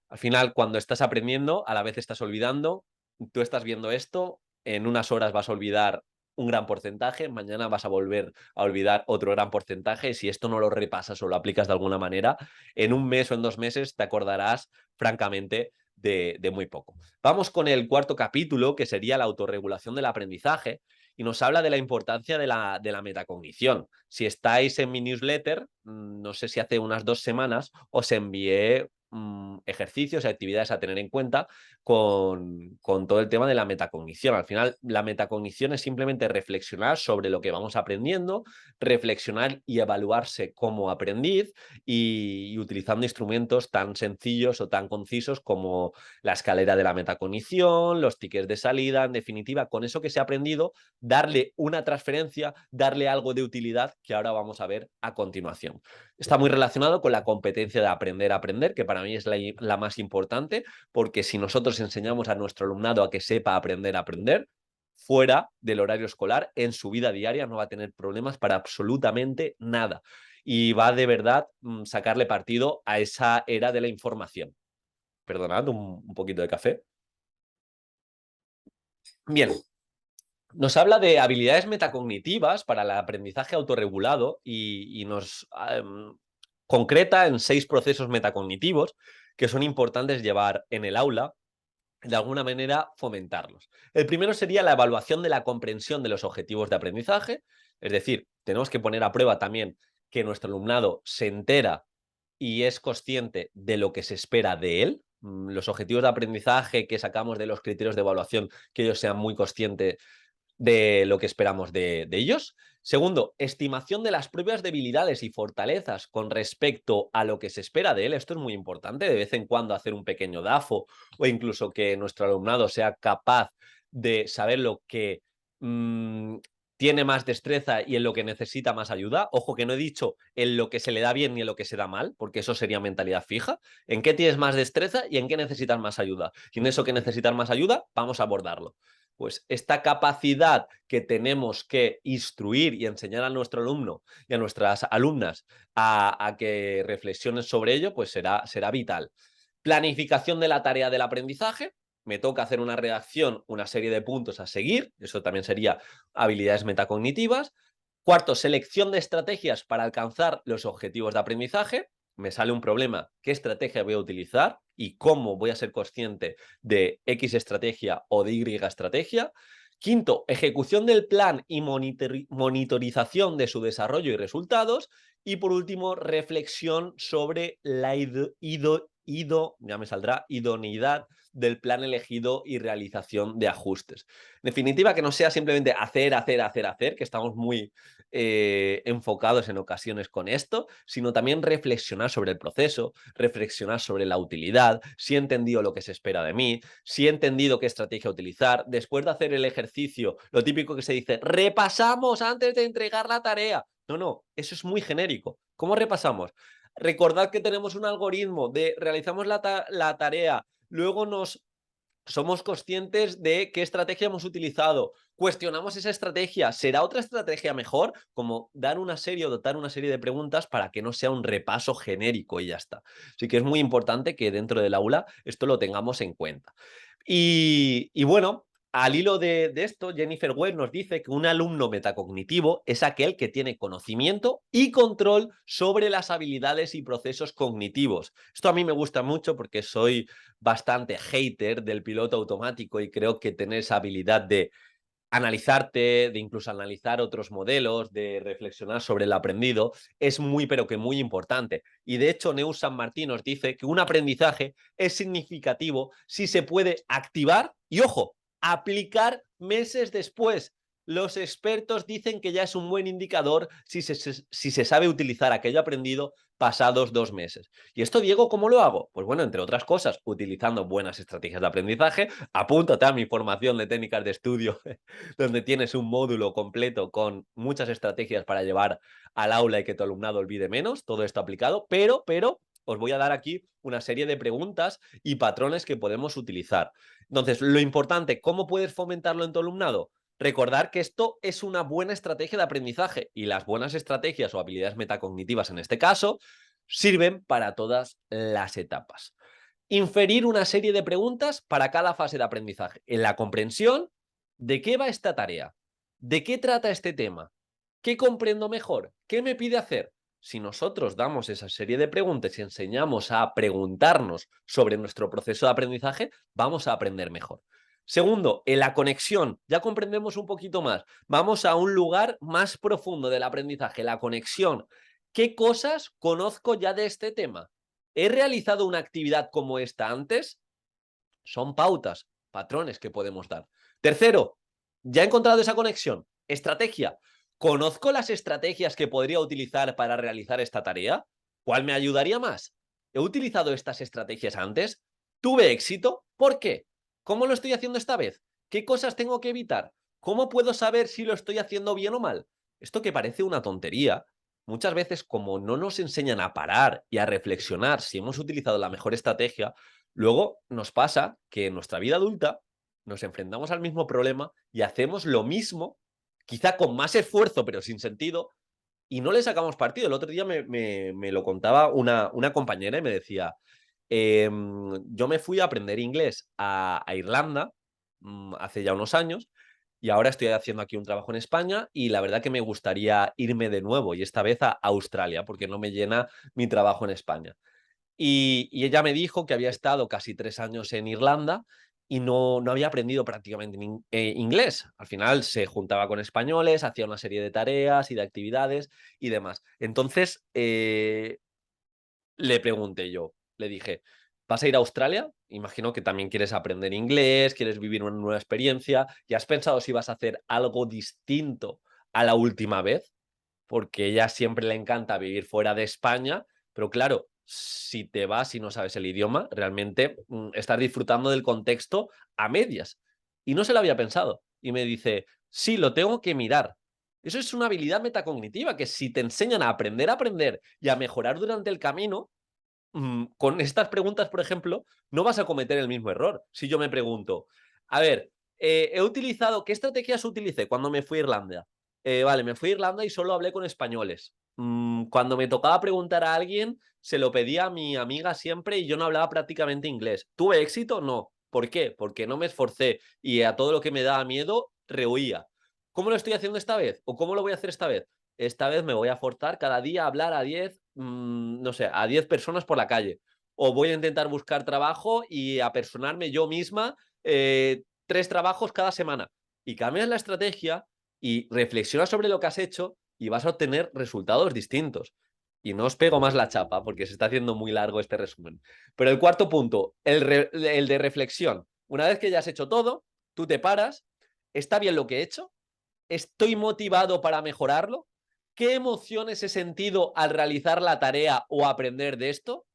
Al final, cuando estás aprendiendo, a la vez estás olvidando. Tú estás viendo esto, en unas horas vas a olvidar un gran porcentaje, mañana vas a volver a olvidar otro gran porcentaje, y si esto no lo repasas o lo aplicas de alguna manera, en un mes o en 2 meses te acordarás francamente de muy poco. Vamos con el cuarto capítulo, que sería la autorregulación del aprendizaje, y nos habla de la importancia de la metacognición. Si estáis en mi newsletter, no sé si hace unas 2 semanas os envié ejercicios y actividades a tener en cuenta con todo el tema de la metacognición. Al final, la metacognición es simplemente reflexionar sobre lo que vamos aprendiendo, reflexionar y evaluarse como aprendiz, y utilizando instrumentos tan sencillos o tan concisos como la escalera de la metacognición, los tickets de salida. En definitiva, con eso que se ha aprendido, darle una transferencia, darle algo de utilidad, que ahora vamos a ver a continuación. Está muy relacionado con la competencia de aprender a aprender, que para mí es la más importante, porque si nosotros enseñamos a nuestro alumnado a que sepa aprender a aprender, fuera del horario escolar, en su vida diaria, no va a tener problemas para absolutamente nada. Y va de verdad sacarle partido a esa era de la información. Perdonad, un poquito de café. Bien, nos habla de habilidades metacognitivas para el aprendizaje autorregulado y nos concreta en 6 procesos metacognitivos que son importantes llevar en el aula, de alguna manera fomentarlos. El primero sería la evaluación de la comprensión de los objetivos de aprendizaje, es decir, tenemos que poner a prueba también que nuestro alumnado se entera y es consciente de lo que se espera de él. Los objetivos de aprendizaje que sacamos de los criterios de evaluación, que ellos sean muy conscientes de lo que esperamos de ellos. Segundo, estimación de las propias debilidades y fortalezas con respecto a lo que se espera de él. Esto es muy importante, de vez en cuando hacer un pequeño DAFO, o incluso que nuestro alumnado sea capaz de saber lo que tiene más destreza y en lo que necesita más ayuda. Ojo, que no he dicho en lo que se le da bien ni en lo que se da mal, porque eso sería mentalidad fija. ¿En qué tienes más destreza y en qué necesitas más ayuda? Y en eso que necesitas más ayuda, vamos a abordarlo. Pues esta capacidad que tenemos que instruir y enseñar a nuestro alumno y a nuestras alumnas a que reflexionen sobre ello, pues será vital. Planificación de la tarea del aprendizaje. Me toca hacer una redacción, una serie de puntos a seguir. Eso también sería habilidades metacognitivas. Cuarto, selección de estrategias para alcanzar los objetivos de aprendizaje. Me sale un problema, ¿qué estrategia voy a utilizar y cómo voy a ser consciente de X estrategia o de Y estrategia? Quinto, ejecución del plan y monitorización de su desarrollo y resultados. Y por último, reflexión sobre la idoneidad del plan elegido y realización de ajustes. En definitiva, que no sea simplemente hacer, que estamos muy enfocados en ocasiones con esto, sino también reflexionar sobre el proceso, reflexionar sobre la utilidad, si he entendido lo que se espera de mí, si he entendido qué estrategia utilizar. Después de hacer el ejercicio, lo típico que se dice, repasamos antes de entregar la tarea. No, eso es muy genérico. ¿Cómo repasamos? Recordad que tenemos un algoritmo de realizamos la tarea, luego somos conscientes de qué estrategia hemos utilizado, cuestionamos esa estrategia, ¿será otra estrategia mejor? Como dar una serie o dotar una serie de preguntas para que no sea un repaso genérico y ya está. Así que es muy importante que dentro del aula esto lo tengamos en cuenta. Y bueno, al hilo de esto, Jennifer Webb nos dice que un alumno metacognitivo es aquel que tiene conocimiento y control sobre las habilidades y procesos cognitivos. Esto a mí me gusta mucho porque soy bastante hater del piloto automático y creo que tener esa habilidad de analizarte, de incluso analizar otros modelos, de reflexionar sobre el aprendido, es muy, pero que muy importante. Y de hecho, Neus San Martín nos dice que un aprendizaje es significativo si se puede activar y, ojo, aplicar meses después. los expertos dicen que ya es un buen indicador si se sabe utilizar aquello aprendido pasados 2 meses. ¿Y esto, Diego, cómo lo hago? Pues bueno, entre otras cosas, utilizando buenas estrategias de aprendizaje. Apúntate a mi formación de técnicas de estudio, donde tienes un módulo completo con muchas estrategias para llevar al aula y que tu alumnado olvide menos, todo esto aplicado, pero os voy a dar aquí una serie de preguntas y patrones que podemos utilizar. Entonces, lo importante, ¿cómo puedes fomentarlo en tu alumnado? Recordar que esto es una buena estrategia de aprendizaje y las buenas estrategias o habilidades metacognitivas en este caso sirven para todas las etapas. Inferir una serie de preguntas para cada fase de aprendizaje. En la comprensión, ¿de qué va esta tarea? ¿De qué trata este tema? ¿Qué comprendo mejor? ¿Qué me pide hacer? Si nosotros damos esa serie de preguntas y enseñamos a preguntarnos sobre nuestro proceso de aprendizaje, vamos a aprender mejor. Segundo, en la conexión, ya comprendemos un poquito más. Vamos a un lugar más profundo del aprendizaje, la conexión. ¿Qué cosas conozco ya de este tema? ¿He realizado una actividad como esta antes? Son pautas, patrones que podemos dar. Tercero, ya he encontrado esa conexión. Estrategia. ¿Conozco las estrategias que podría utilizar para realizar esta tarea? ¿Cuál me ayudaría más? ¿He utilizado estas estrategias antes? ¿Tuve éxito? ¿Por qué? ¿Cómo lo estoy haciendo esta vez? ¿Qué cosas tengo que evitar? ¿Cómo puedo saber si lo estoy haciendo bien o mal? Esto que parece una tontería, muchas veces como no nos enseñan a parar y a reflexionar si hemos utilizado la mejor estrategia, luego nos pasa que en nuestra vida adulta nos enfrentamos al mismo problema y hacemos lo mismo, quizá con más esfuerzo, pero sin sentido, y no le sacamos partido. El otro día me lo contaba una compañera y me decía, yo me fui a aprender inglés a Irlanda hace ya unos años y ahora estoy haciendo aquí un trabajo en España y la verdad que me gustaría irme de nuevo y esta vez a Australia porque no me llena mi trabajo en España. Y ella me dijo que había estado casi 3 años en Irlanda y no había aprendido prácticamente inglés. Al final se juntaba con españoles, hacía una serie de tareas y de actividades y demás. Entonces, le pregunté yo, le dije, ¿vas a ir a Australia? Imagino que también quieres aprender inglés, quieres vivir una nueva experiencia. ¿Y has pensado si vas a hacer algo distinto a la última vez? Porque ella siempre le encanta vivir fuera de España, pero claro, si te vas y no sabes el idioma, realmente estás disfrutando del contexto a medias. Y no se lo había pensado. Y me dice, sí, lo tengo que mirar. Eso es una habilidad metacognitiva que si te enseñan a aprender y a mejorar durante el camino, con estas preguntas, por ejemplo, no vas a cometer el mismo error. Si yo me pregunto, a ver, he utilizado, ¿qué estrategias utilicé cuando me fui a Irlanda? Vale, me fui a Irlanda y solo hablé con españoles. Cuando me tocaba preguntar a alguien, se lo pedía a mi amiga siempre y yo no hablaba prácticamente inglés. ¿Tuve éxito? No. ¿Por qué? Porque no me esforcé y a todo lo que me daba miedo rehuía. ¿Cómo lo estoy haciendo esta vez? ¿O cómo lo voy a hacer esta vez? Esta vez me voy a forzar cada día a hablar a 10, no sé, a 10 personas por la calle. O voy a intentar buscar trabajo y apersonarme yo misma 3 trabajos cada semana. Y cambias la estrategia y reflexionas sobre lo que has hecho y vas a obtener resultados distintos. Y no os pego más la chapa porque se está haciendo muy largo este resumen. Pero el cuarto punto, el de reflexión. Una vez que ya has hecho todo, tú te paras, ¿está bien lo que he hecho? ¿Estoy motivado para mejorarlo? ¿Qué emociones he sentido al realizar la tarea o aprender de esto?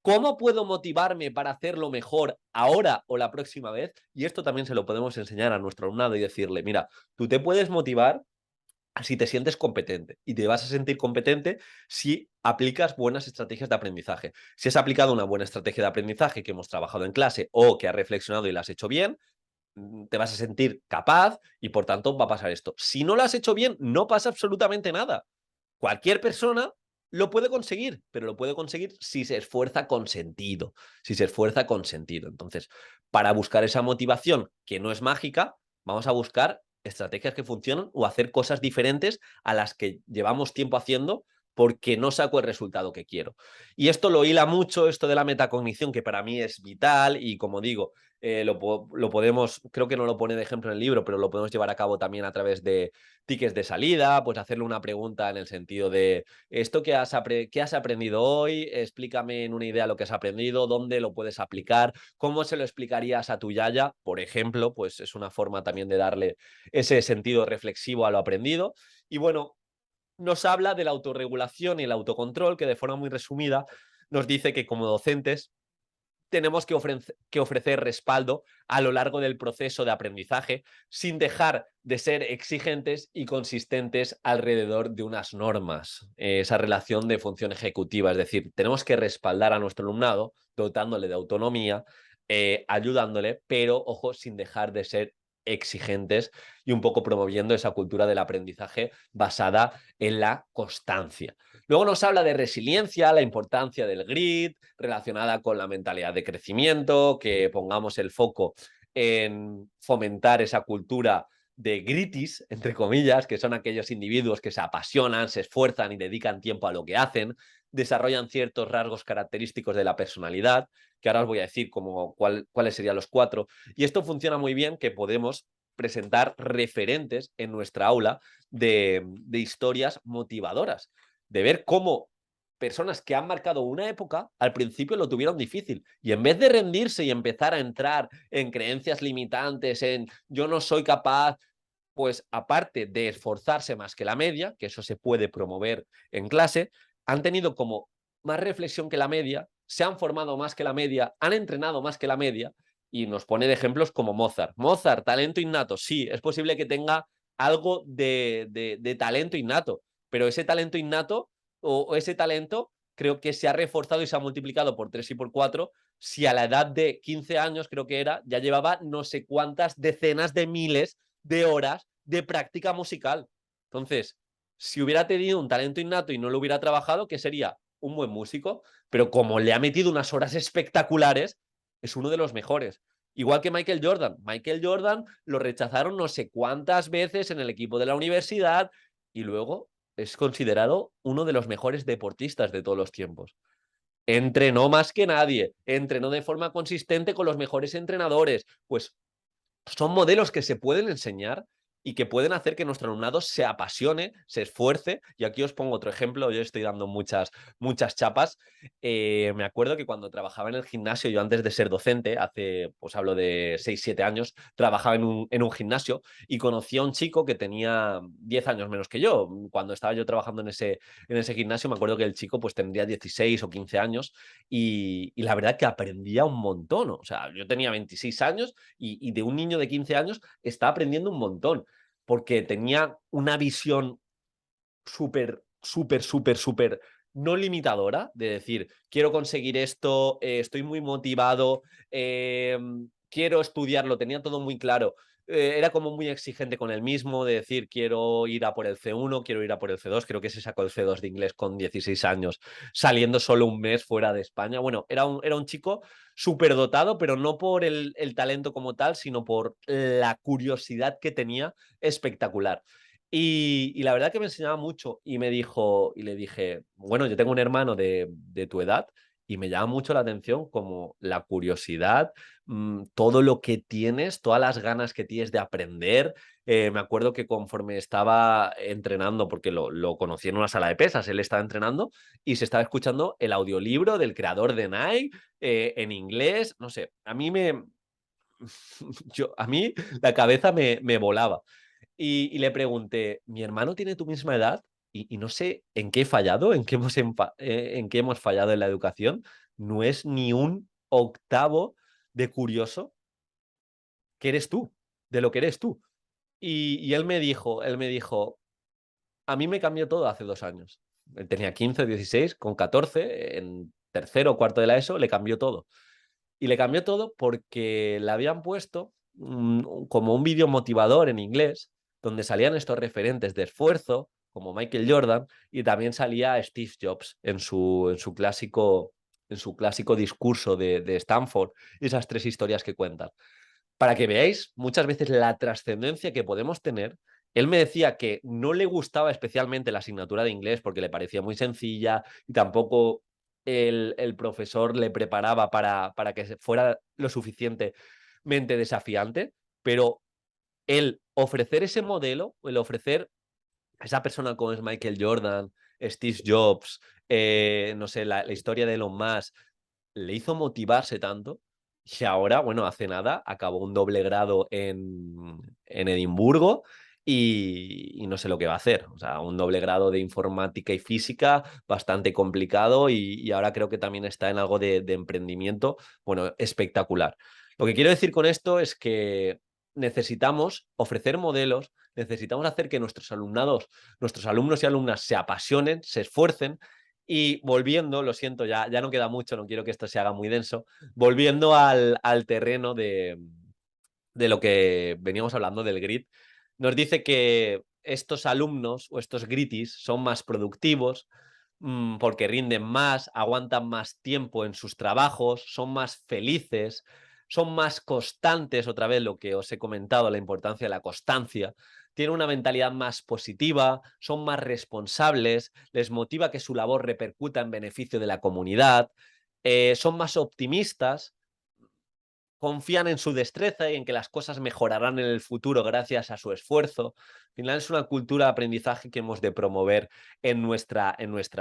¿Cómo puedo motivarme para hacerlo mejor ahora o la próxima vez? Y esto también se lo podemos enseñar a nuestro alumnado y decirle, mira, tú te puedes motivar si te sientes competente y te vas a sentir competente si aplicas buenas estrategias de aprendizaje. Si has aplicado una buena estrategia de aprendizaje que hemos trabajado en clase o que has reflexionado y la has hecho bien, te vas a sentir capaz y por tanto va a pasar esto. Si no lo has hecho bien, no pasa absolutamente nada. Cualquier persona lo puede conseguir, pero lo puede conseguir si se esfuerza con sentido, si se esfuerza con sentido. Entonces, para buscar esa motivación que no es mágica, vamos a buscar estrategias que funcionan o hacer cosas diferentes a las que llevamos tiempo haciendo porque no saco el resultado que quiero. Y esto lo hila mucho, esto de la metacognición, que para mí es vital y, como digo, lo podemos, creo que no lo pone de ejemplo en el libro, pero lo podemos llevar a cabo también a través de tickets de salida, pues hacerle una pregunta en el sentido de esto que ¿qué has aprendido hoy? Explícame en una idea lo que has aprendido, dónde lo puedes aplicar, cómo se lo explicarías a tu yaya, por ejemplo, pues es una forma también de darle ese sentido reflexivo a lo aprendido. Y bueno, nos habla de la autorregulación y el autocontrol, que de forma muy resumida nos dice que como docentes tenemos que ofrecer respaldo a lo largo del proceso de aprendizaje sin dejar de ser exigentes y consistentes alrededor de unas normas. Esa relación de función ejecutiva, es decir, tenemos que respaldar a nuestro alumnado dotándole de autonomía, ayudándole, pero ojo, sin dejar de ser exigentes y un poco promoviendo esa cultura del aprendizaje basada en la constancia. Luego nos habla de resiliencia, la importancia del grit, relacionada con la mentalidad de crecimiento, que pongamos el foco en fomentar esa cultura de gritis, entre comillas, que son aquellos individuos que se apasionan, se esfuerzan y dedican tiempo a lo que hacen, desarrollan ciertos rasgos característicos de la personalidad, que ahora os voy a decir cuáles serían los 4, y esto funciona muy bien, que podemos presentar referentes en nuestra aula de historias motivadoras, de ver cómo personas que han marcado una época al principio lo tuvieron difícil y en vez de rendirse y empezar a entrar en creencias limitantes, en yo no soy capaz, pues aparte de esforzarse más que la media, que eso se puede promover en clase, han tenido como más reflexión que la media, se han formado más que la media, han entrenado más que la media y nos pone de ejemplos como Mozart. Mozart, talento innato, sí, es posible que tenga algo de talento innato, pero ese talento innato o ese talento creo que se ha reforzado y se ha multiplicado por 3 y por 4 si a la edad de 15 años, creo que era, ya llevaba no sé cuántas decenas de miles de horas de práctica musical. Entonces, si hubiera tenido un talento innato y no lo hubiera trabajado, ¿qué sería? Un buen músico, pero como le ha metido unas horas espectaculares, es uno de los mejores. Igual que Michael Jordan. Michael Jordan lo rechazaron no sé cuántas veces en el equipo de la universidad y luego es considerado uno de los mejores deportistas de todos los tiempos. Entrenó más que nadie, entrenó de forma consistente con los mejores entrenadores. Pues son modelos que se pueden enseñar y que pueden hacer que nuestro alumnado se apasione, se esfuerce. Y aquí os pongo otro ejemplo, yo estoy dando muchas chapas. Me acuerdo que cuando trabajaba en el gimnasio, yo antes de ser docente, hace, pues hablo de 6 7 años, trabajaba en un gimnasio y conocí a un chico que tenía 10 años menos que yo. Cuando estaba yo trabajando en ese gimnasio, me acuerdo que el chico pues tendría 16 o 15 años y la verdad que aprendía un montón. O sea, yo tenía 26 años y de un niño de 15 años está aprendiendo un montón, porque tenía una visión súper no limitadora, de decir, quiero conseguir esto, estoy muy motivado, quiero estudiarlo, tenía todo muy claro. Era como muy exigente con él mismo, de decir, quiero ir a por el C1, quiero ir a por el C2, creo que se sacó el C2 de inglés con 16 años, saliendo solo un mes fuera de España. Bueno, era un chico súper dotado, pero no por el talento como tal, sino por la curiosidad que tenía espectacular. Y la verdad que me enseñaba mucho y me dijo, y le dije, bueno, yo tengo un hermano de tu edad y me llama mucho la atención como la curiosidad, todo lo que tienes, todas las ganas que tienes de aprender. Me acuerdo que conforme estaba entrenando, porque lo conocí en una sala de pesas, él estaba entrenando y se estaba escuchando el audiolibro del creador de Nike en inglés, no sé, a mí la cabeza me volaba. Y le pregunté, mi hermano tiene tu misma edad y no sé en qué he fallado, en qué hemos fallado en la educación. No es ni un octavo de curioso que eres tú, de lo que eres tú. Y él me dijo, a mí me cambió todo hace 2 años. Él tenía 15, 16, con 14, en tercero o cuarto de la ESO, le cambió todo. Y le cambió todo porque le habían puesto como un vídeo motivador en inglés, donde salían estos referentes de esfuerzo, como Michael Jordan, y también salía Steve Jobs en su clásico discurso de Stanford, y esas 3 historias que cuentan. Para que veáis muchas veces la trascendencia que podemos tener él me decía que no le gustaba especialmente la asignatura de inglés porque le parecía muy sencilla y tampoco el profesor le preparaba para que fuera lo suficientemente desafiante, pero el ofrecer ese modelo, el ofrecer a esa persona como es Michael Jordan, Steve Jobs, no sé, la historia de Elon Musk, le hizo motivarse tanto y ahora, bueno, hace nada acabó un doble grado en Edimburgo y no sé lo que va a hacer. O sea, un doble grado de informática y física bastante complicado y ahora creo que también está en algo de emprendimiento, bueno, espectacular. Lo que quiero decir con esto es que necesitamos ofrecer modelos, necesitamos hacer que nuestros alumnos y alumnas se apasionen, se esfuercen y volviendo, lo siento, ya no queda mucho, no quiero que esto se haga muy denso, volviendo al terreno de lo que veníamos hablando del grit, nos dice que estos alumnos o estos gritis son más productivos porque rinden más, aguantan más tiempo en sus trabajos, son más felices, son más constantes, otra vez lo que os he comentado, la importancia de la constancia, tienen una mentalidad más positiva, son más responsables, les motiva que su labor repercuta en beneficio de la comunidad, son más optimistas, confían en su destreza y en que las cosas mejorarán en el futuro gracias a su esfuerzo. Al final es una cultura de aprendizaje que hemos de promover en nuestra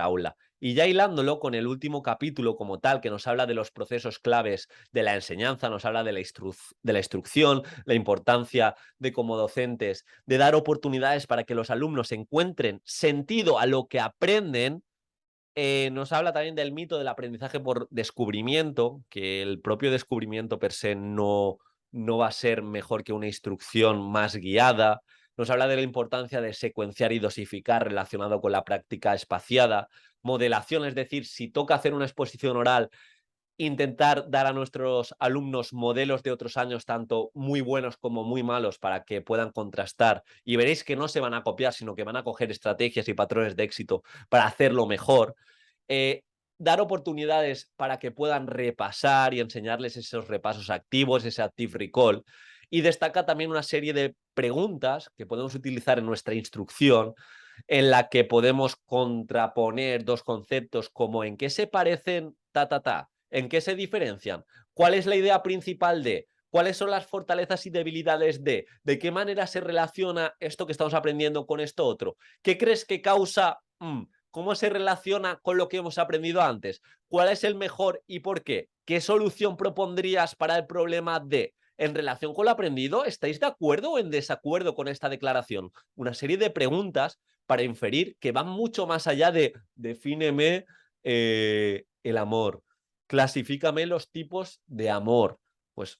aula. Y ya hilándolo con el último capítulo como tal, que nos habla de los procesos claves de la enseñanza, nos habla de la instrucción, la importancia de como docentes, de dar oportunidades para que los alumnos encuentren sentido a lo que aprenden. Nos habla también del mito del aprendizaje por descubrimiento, que el propio descubrimiento per se no va a ser mejor que una instrucción más guiada. Nos habla de la importancia de secuenciar y dosificar relacionado con la práctica espaciada. Modelación, es decir, si toca hacer una exposición oral, intentar dar a nuestros alumnos modelos de otros años, tanto muy buenos como muy malos, para que puedan contrastar. Y veréis que no se van a copiar, sino que van a coger estrategias y patrones de éxito para hacerlo mejor. Eh, Dar oportunidades para que puedan repasar y enseñarles esos repasos activos, ese active recall. Y destaca también una serie de preguntas que podemos utilizar en nuestra instrucción, en la que podemos contraponer dos conceptos como en qué se parecen ta. ¿En qué se diferencian? ¿Cuál es la idea principal de? ¿Cuáles son las fortalezas y debilidades de? ¿De qué manera se relaciona esto que estamos aprendiendo con esto otro? ¿Qué crees que causa? ¿Cómo se relaciona con lo que hemos aprendido antes? ¿Cuál es el mejor y por qué? ¿Qué solución propondrías para el problema de? En relación con lo aprendido, ¿estáis de acuerdo o en desacuerdo con esta declaración? Una serie de preguntas para inferir que van mucho más allá de defíneme el amor, clasifícame los tipos de amor. Pues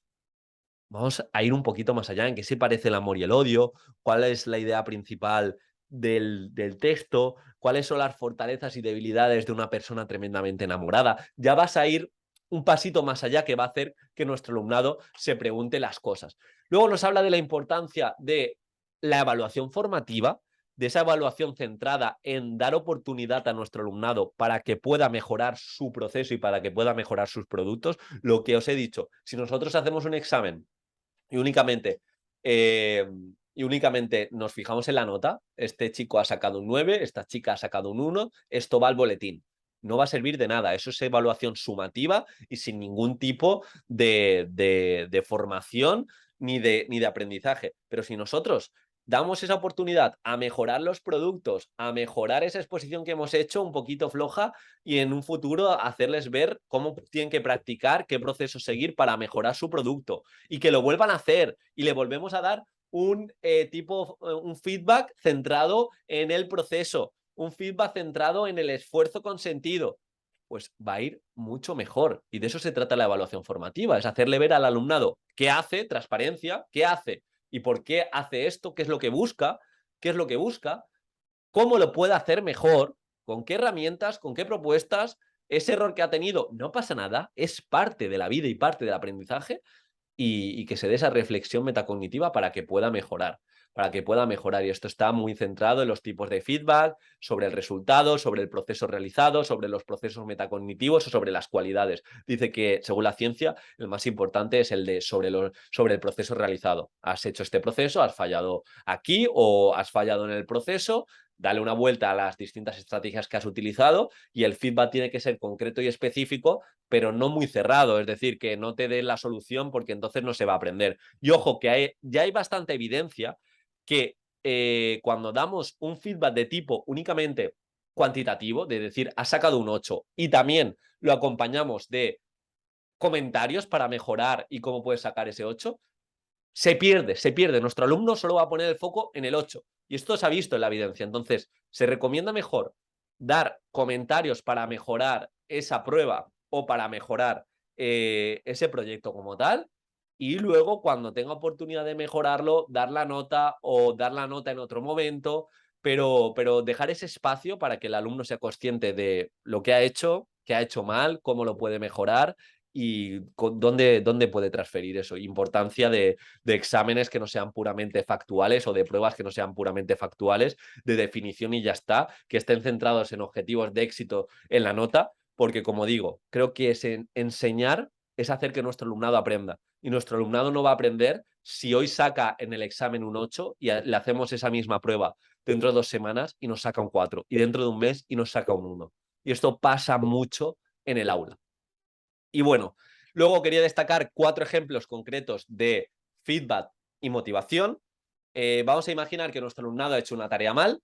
vamos a ir un poquito más allá, en qué se parece el amor y el odio, cuál es la idea principal del texto, cuáles son las fortalezas y debilidades de una persona tremendamente enamorada. Ya vas a ir un pasito más allá que va a hacer que nuestro alumnado se pregunte las cosas. Luego nos habla de la importancia de la evaluación formativa, de esa evaluación centrada en dar oportunidad a nuestro alumnado para que pueda mejorar su proceso y para que pueda mejorar sus productos. Lo que os he dicho, si nosotros hacemos un examen y únicamente, eh, y únicamente nos fijamos en la nota, este chico ha sacado un 9, esta chica ha sacado un 1, esto va al boletín. No va a servir de nada, eso es evaluación sumativa y sin ningún tipo de formación ni de aprendizaje. Pero si nosotros damos esa oportunidad a mejorar los productos, a mejorar esa exposición que hemos hecho un poquito floja y en un futuro hacerles ver cómo tienen que practicar, qué proceso seguir para mejorar su producto y que lo vuelvan a hacer y le volvemos a dar un un feedback centrado en el proceso, un feedback centrado en el esfuerzo consentido, pues va a ir mucho mejor. Y de eso se trata la evaluación formativa, es hacerle ver al alumnado qué hace, transparencia, qué hace y por qué hace esto, qué es lo que busca, cómo lo puede hacer mejor, con qué herramientas, con qué propuestas, ese error que ha tenido, no pasa nada, es parte de la vida y parte del aprendizaje y que se dé esa reflexión metacognitiva para que pueda mejorar. para que pueda mejorar. Y esto está muy centrado en los tipos de feedback, sobre el resultado, sobre el proceso realizado, sobre los procesos metacognitivos o sobre las cualidades. Dice que, según la ciencia, el más importante es el de sobre el proceso realizado. Has hecho este proceso, has fallado aquí o has fallado en el proceso, dale una vuelta a las distintas estrategias que has utilizado y el feedback tiene que ser concreto y específico, pero no muy cerrado, es decir, que no te dé la solución porque entonces no se va a aprender. Y ojo, que ya hay bastante evidencia que cuando damos un feedback de tipo únicamente cuantitativo, de decir, has sacado un 8 y también lo acompañamos de comentarios para mejorar y cómo puedes sacar ese 8, se pierde. Nuestro alumno solo va a poner el foco en el 8. Y esto se ha visto en la evidencia. Entonces, se recomienda mejor dar comentarios para mejorar esa prueba o para mejorar ese proyecto como tal. Y luego, cuando tenga oportunidad de mejorarlo, dar la nota o dar la nota en otro momento, pero dejar ese espacio para que el alumno sea consciente de lo que ha hecho mal, cómo lo puede mejorar y dónde puede transferir eso. Importancia de exámenes que no sean puramente factuales o de pruebas que no sean puramente factuales, de definición y ya está, que estén centrados en objetivos de éxito en la nota, porque como digo, creo que enseñar es hacer que nuestro alumnado aprenda. Y nuestro alumnado no va a aprender si hoy saca en el examen un 8 y le hacemos esa misma prueba dentro de 2 semanas y nos saca un 4, y dentro de un mes y nos saca un 1. Y esto pasa mucho en el aula. Y bueno, luego quería destacar 4 ejemplos concretos de feedback y motivación. Vamos a imaginar que nuestro alumnado ha hecho una tarea mal.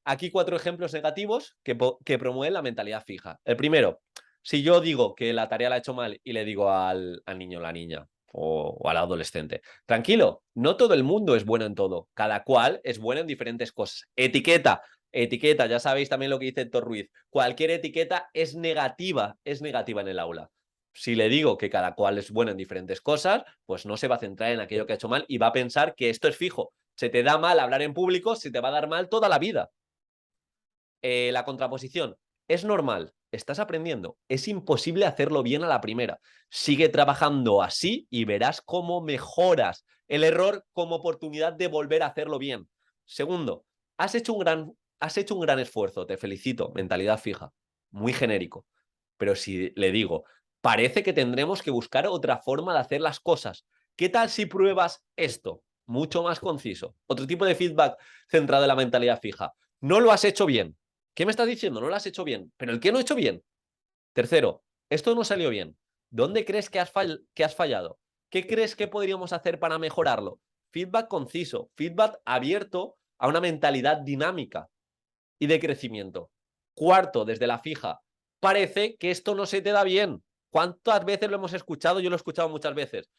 Aquí 4 ejemplos negativos que promueven la mentalidad fija. El primero, si yo digo que la tarea la ha hecho mal y le digo al niño o la niña o al adolescente, tranquilo, no todo el mundo es bueno en todo, cada cual es bueno en diferentes cosas. Etiqueta, ya sabéis también lo que dice Héctor Ruiz, cualquier etiqueta es negativa en el aula. Si le digo que cada cual es bueno en diferentes cosas, pues no se va a centrar en aquello que ha hecho mal y va a pensar que esto es fijo. Se te da mal hablar en público, se te va a dar mal toda la vida. La contraposición, es normal, estás aprendiendo, es imposible hacerlo bien a la primera. Sigue trabajando así y verás cómo mejoras el error como oportunidad de volver a hacerlo bien. Segundo, has hecho un gran esfuerzo, te felicito, mentalidad fija, muy genérico. Pero si le digo, parece que tendremos que buscar otra forma de hacer las cosas. ¿Qué tal si pruebas esto? Mucho más conciso. Otro tipo de feedback centrado en la mentalidad fija. No lo has hecho bien. ¿Qué me estás diciendo? No lo has hecho bien. ¿Pero el qué no he hecho bien? Tercero, esto no salió bien. ¿Dónde crees que has fallado? ¿Qué crees que podríamos hacer para mejorarlo? Feedback conciso, feedback abierto a una mentalidad dinámica y de crecimiento. Cuarto, desde la fija, parece que esto no se te da bien. ¿Cuántas veces lo hemos escuchado? Yo lo he escuchado muchas veces.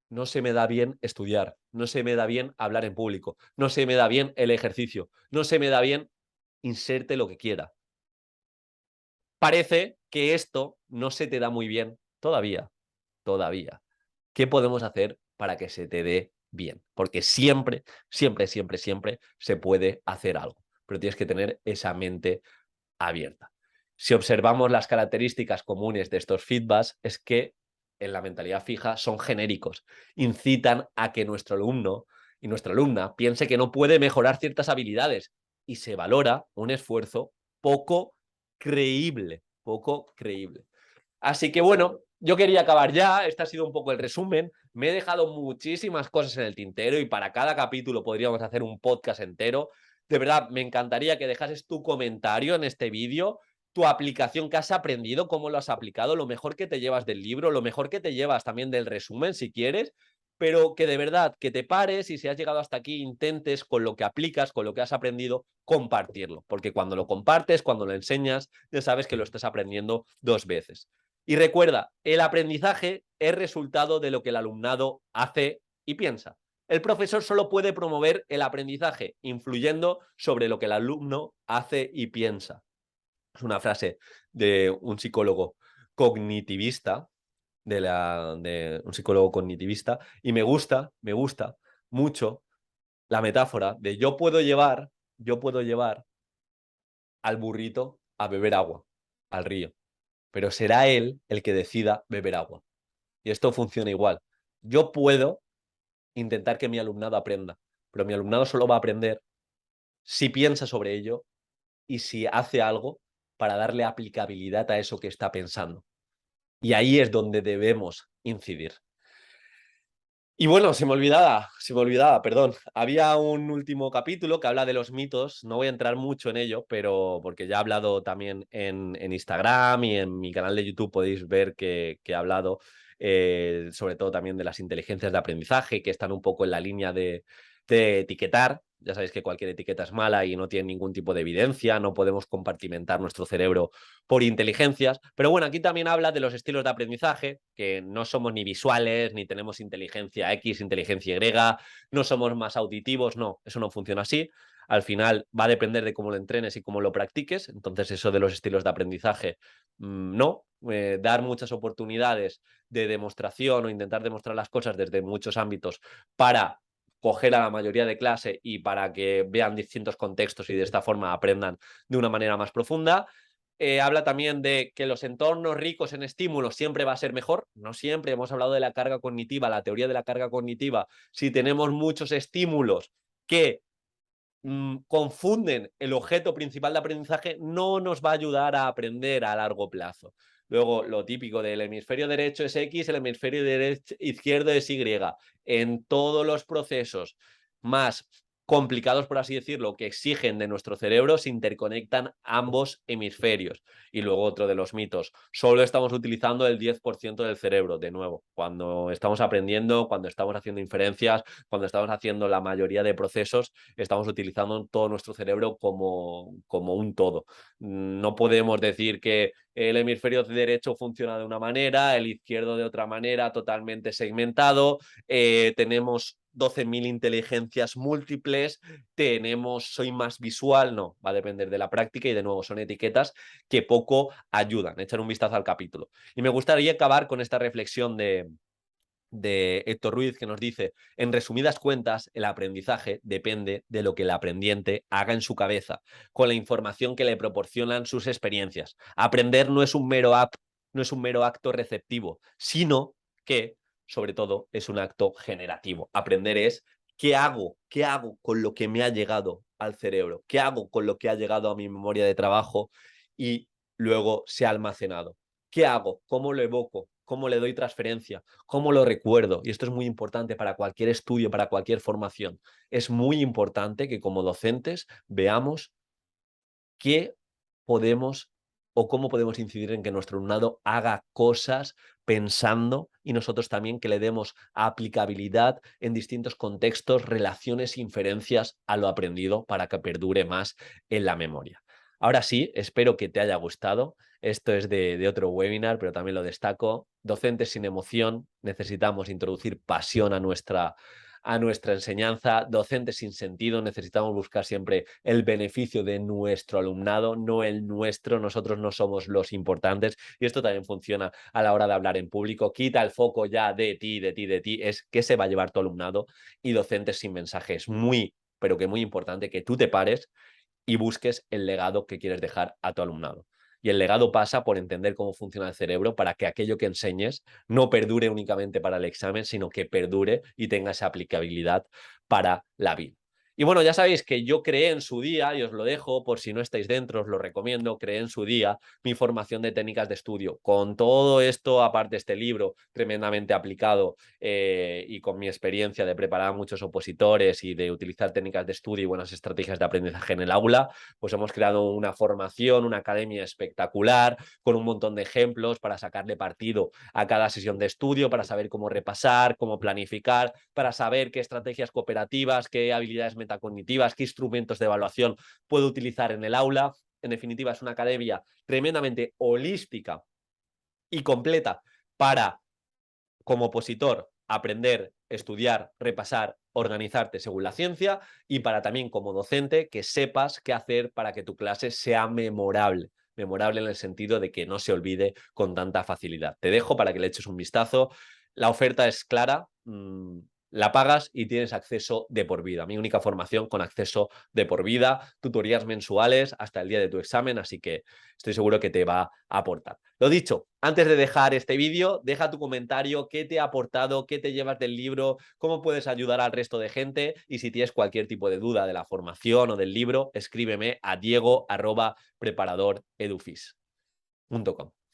No se me da bien estudiar, no se me da bien hablar en público, no se me da bien el ejercicio, no se me da bien, inserte lo que quiera. Parece que esto no se te da muy bien todavía. ¿Qué podemos hacer para que se te dé bien? Porque siempre se puede hacer algo, pero tienes que tener esa mente abierta. Si observamos las características comunes de estos feedbacks, es que en la mentalidad fija son genéricos, incitan a que nuestro alumno y nuestra alumna piense que no puede mejorar ciertas habilidades y se valora un esfuerzo poco poco creíble. Así que bueno, yo quería acabar ya, este ha sido un poco el resumen, me he dejado muchísimas cosas en el tintero y para cada capítulo podríamos hacer un podcast entero. De verdad, me encantaría que dejases tu comentario en este vídeo, tu aplicación que has aprendido, cómo lo has aplicado, lo mejor que te llevas del libro, lo mejor que te llevas también del resumen si quieres, pero que de verdad que te pares y si has llegado hasta aquí intentes con lo que aplicas, con lo que has aprendido, compartirlo, porque cuando lo compartes, cuando lo enseñas, ya sabes que lo estás aprendiendo 2 veces. Y recuerda, el aprendizaje es resultado de lo que el alumnado hace y piensa. El profesor solo puede promover el aprendizaje influyendo sobre lo que el alumno hace y piensa. Es una frase de un psicólogo cognitivista, de un psicólogo cognitivista, y me gusta mucho la metáfora de yo puedo llevar al burrito a beber agua, al río, pero será él el que decida beber agua. Y esto funciona igual. Yo puedo intentar que mi alumnado aprenda, pero mi alumnado solo va a aprender si piensa sobre ello y si hace algo para darle aplicabilidad a eso que está pensando. Y ahí es donde debemos incidir. Y bueno, se me olvidaba, perdón. Había un último capítulo que habla de los mitos. No voy a entrar mucho en ello, pero porque ya he hablado también en Instagram y en mi canal de YouTube podéis ver que he hablado sobre todo también de las inteligencias de aprendizaje, que están un poco en la línea de etiquetar. Ya sabéis que cualquier etiqueta es mala y no tiene ningún tipo de evidencia, no podemos compartimentar nuestro cerebro por inteligencias. Pero bueno, aquí también habla de los estilos de aprendizaje, que no somos ni visuales, ni tenemos inteligencia X, inteligencia Y, no somos más auditivos, no, eso no funciona así. Al final va a depender de cómo lo entrenes y cómo lo practiques. Entonces eso de los estilos de aprendizaje, no. Dar muchas oportunidades de demostración o intentar demostrar las cosas desde muchos ámbitos para coger a la mayoría de clase y para que vean distintos contextos y de esta forma aprendan de una manera más profunda. Habla también de que los entornos ricos en estímulos siempre va a ser mejor. No siempre. Hemos hablado de la carga cognitiva, la teoría de la carga cognitiva. Si tenemos muchos estímulos que confunden el objeto principal de aprendizaje, no nos va a ayudar a aprender a largo plazo. Luego, lo típico del hemisferio derecho es X, el hemisferio izquierdo es Y. En todos los procesos más complicados, por así decirlo, que exigen de nuestro cerebro, se interconectan ambos hemisferios. Y luego otro de los mitos, solo estamos utilizando el 10% del cerebro, de nuevo, cuando estamos aprendiendo, cuando estamos haciendo inferencias, cuando estamos haciendo la mayoría de procesos, estamos utilizando todo nuestro cerebro como un todo. No podemos decir que el hemisferio derecho funciona de una manera, el izquierdo de otra manera, totalmente segmentado. Tenemos 12.000 inteligencias múltiples, soy más visual, no, va a depender de la práctica y de nuevo son etiquetas que poco ayudan. Echar un vistazo al capítulo. Y me gustaría acabar con esta reflexión de Héctor Ruiz, que nos dice: en resumidas cuentas, el aprendizaje depende de lo que el aprendiente haga en su cabeza, con la información que le proporcionan sus experiencias. Aprender no es un mero acto receptivo, sino que, sobre todo, es un acto generativo. Aprender es ¿qué hago con lo que me ha llegado al cerebro? ¿Qué hago con lo que ha llegado a mi memoria de trabajo y luego se ha almacenado? ¿Qué hago? ¿Cómo lo evoco? ¿Cómo le doy transferencia? ¿Cómo lo recuerdo? Y esto es muy importante para cualquier estudio, para cualquier formación. Es muy importante que como docentes veamos qué podemos o cómo podemos incidir en que nuestro alumnado haga cosas pensando y nosotros también que le demos aplicabilidad en distintos contextos, relaciones, inferencias a lo aprendido para que perdure más en la memoria. Ahora sí, espero que te haya gustado. Esto es de otro webinar, pero también lo destaco. Docentes sin emoción, necesitamos introducir pasión a nuestra enseñanza. Docentes sin sentido, necesitamos buscar siempre el beneficio de nuestro alumnado, no el nuestro. Nosotros no somos los importantes y esto también funciona a la hora de hablar en público. Quita el foco ya de ti, es qué se va a llevar tu alumnado. Y docentes sin mensaje, es muy, pero que muy importante que tú te pares y busques el legado que quieres dejar a tu alumnado. Y el legado pasa por entender cómo funciona el cerebro para que aquello que enseñes no perdure únicamente para el examen, sino que perdure y tenga esa aplicabilidad para la vida. Y bueno, ya sabéis que yo creé en su día, y os lo dejo por si no estáis dentro, os lo recomiendo, creé en su día mi formación de técnicas de estudio. Con todo esto, aparte este libro tremendamente aplicado y con mi experiencia de preparar a muchos opositores y de utilizar técnicas de estudio y buenas estrategias de aprendizaje en el aula, pues hemos creado una formación, una academia espectacular, con un montón de ejemplos para sacarle partido a cada sesión de estudio, para saber cómo repasar, cómo planificar, para saber qué estrategias cooperativas, qué habilidades metacognitivas, qué instrumentos de evaluación puedo utilizar en el aula. En definitiva, es una academia tremendamente holística y completa para, como opositor, aprender, estudiar, repasar, organizarte según la ciencia, y para también como docente que sepas qué hacer para que tu clase sea memorable. Memorable en el sentido de que no se olvide con tanta facilidad. Te dejo para que le eches un vistazo. La oferta es clara. la pagas y tienes acceso de por vida. Mi única formación con acceso de por vida, tutorías mensuales hasta el día de tu examen, así que estoy seguro que te va a aportar. Lo dicho, antes de dejar este vídeo, deja tu comentario, qué te ha aportado, qué te llevas del libro, cómo puedes ayudar al resto de gente y si tienes cualquier tipo de duda de la formación o del libro, escríbeme a diego@preparadoredufis.com.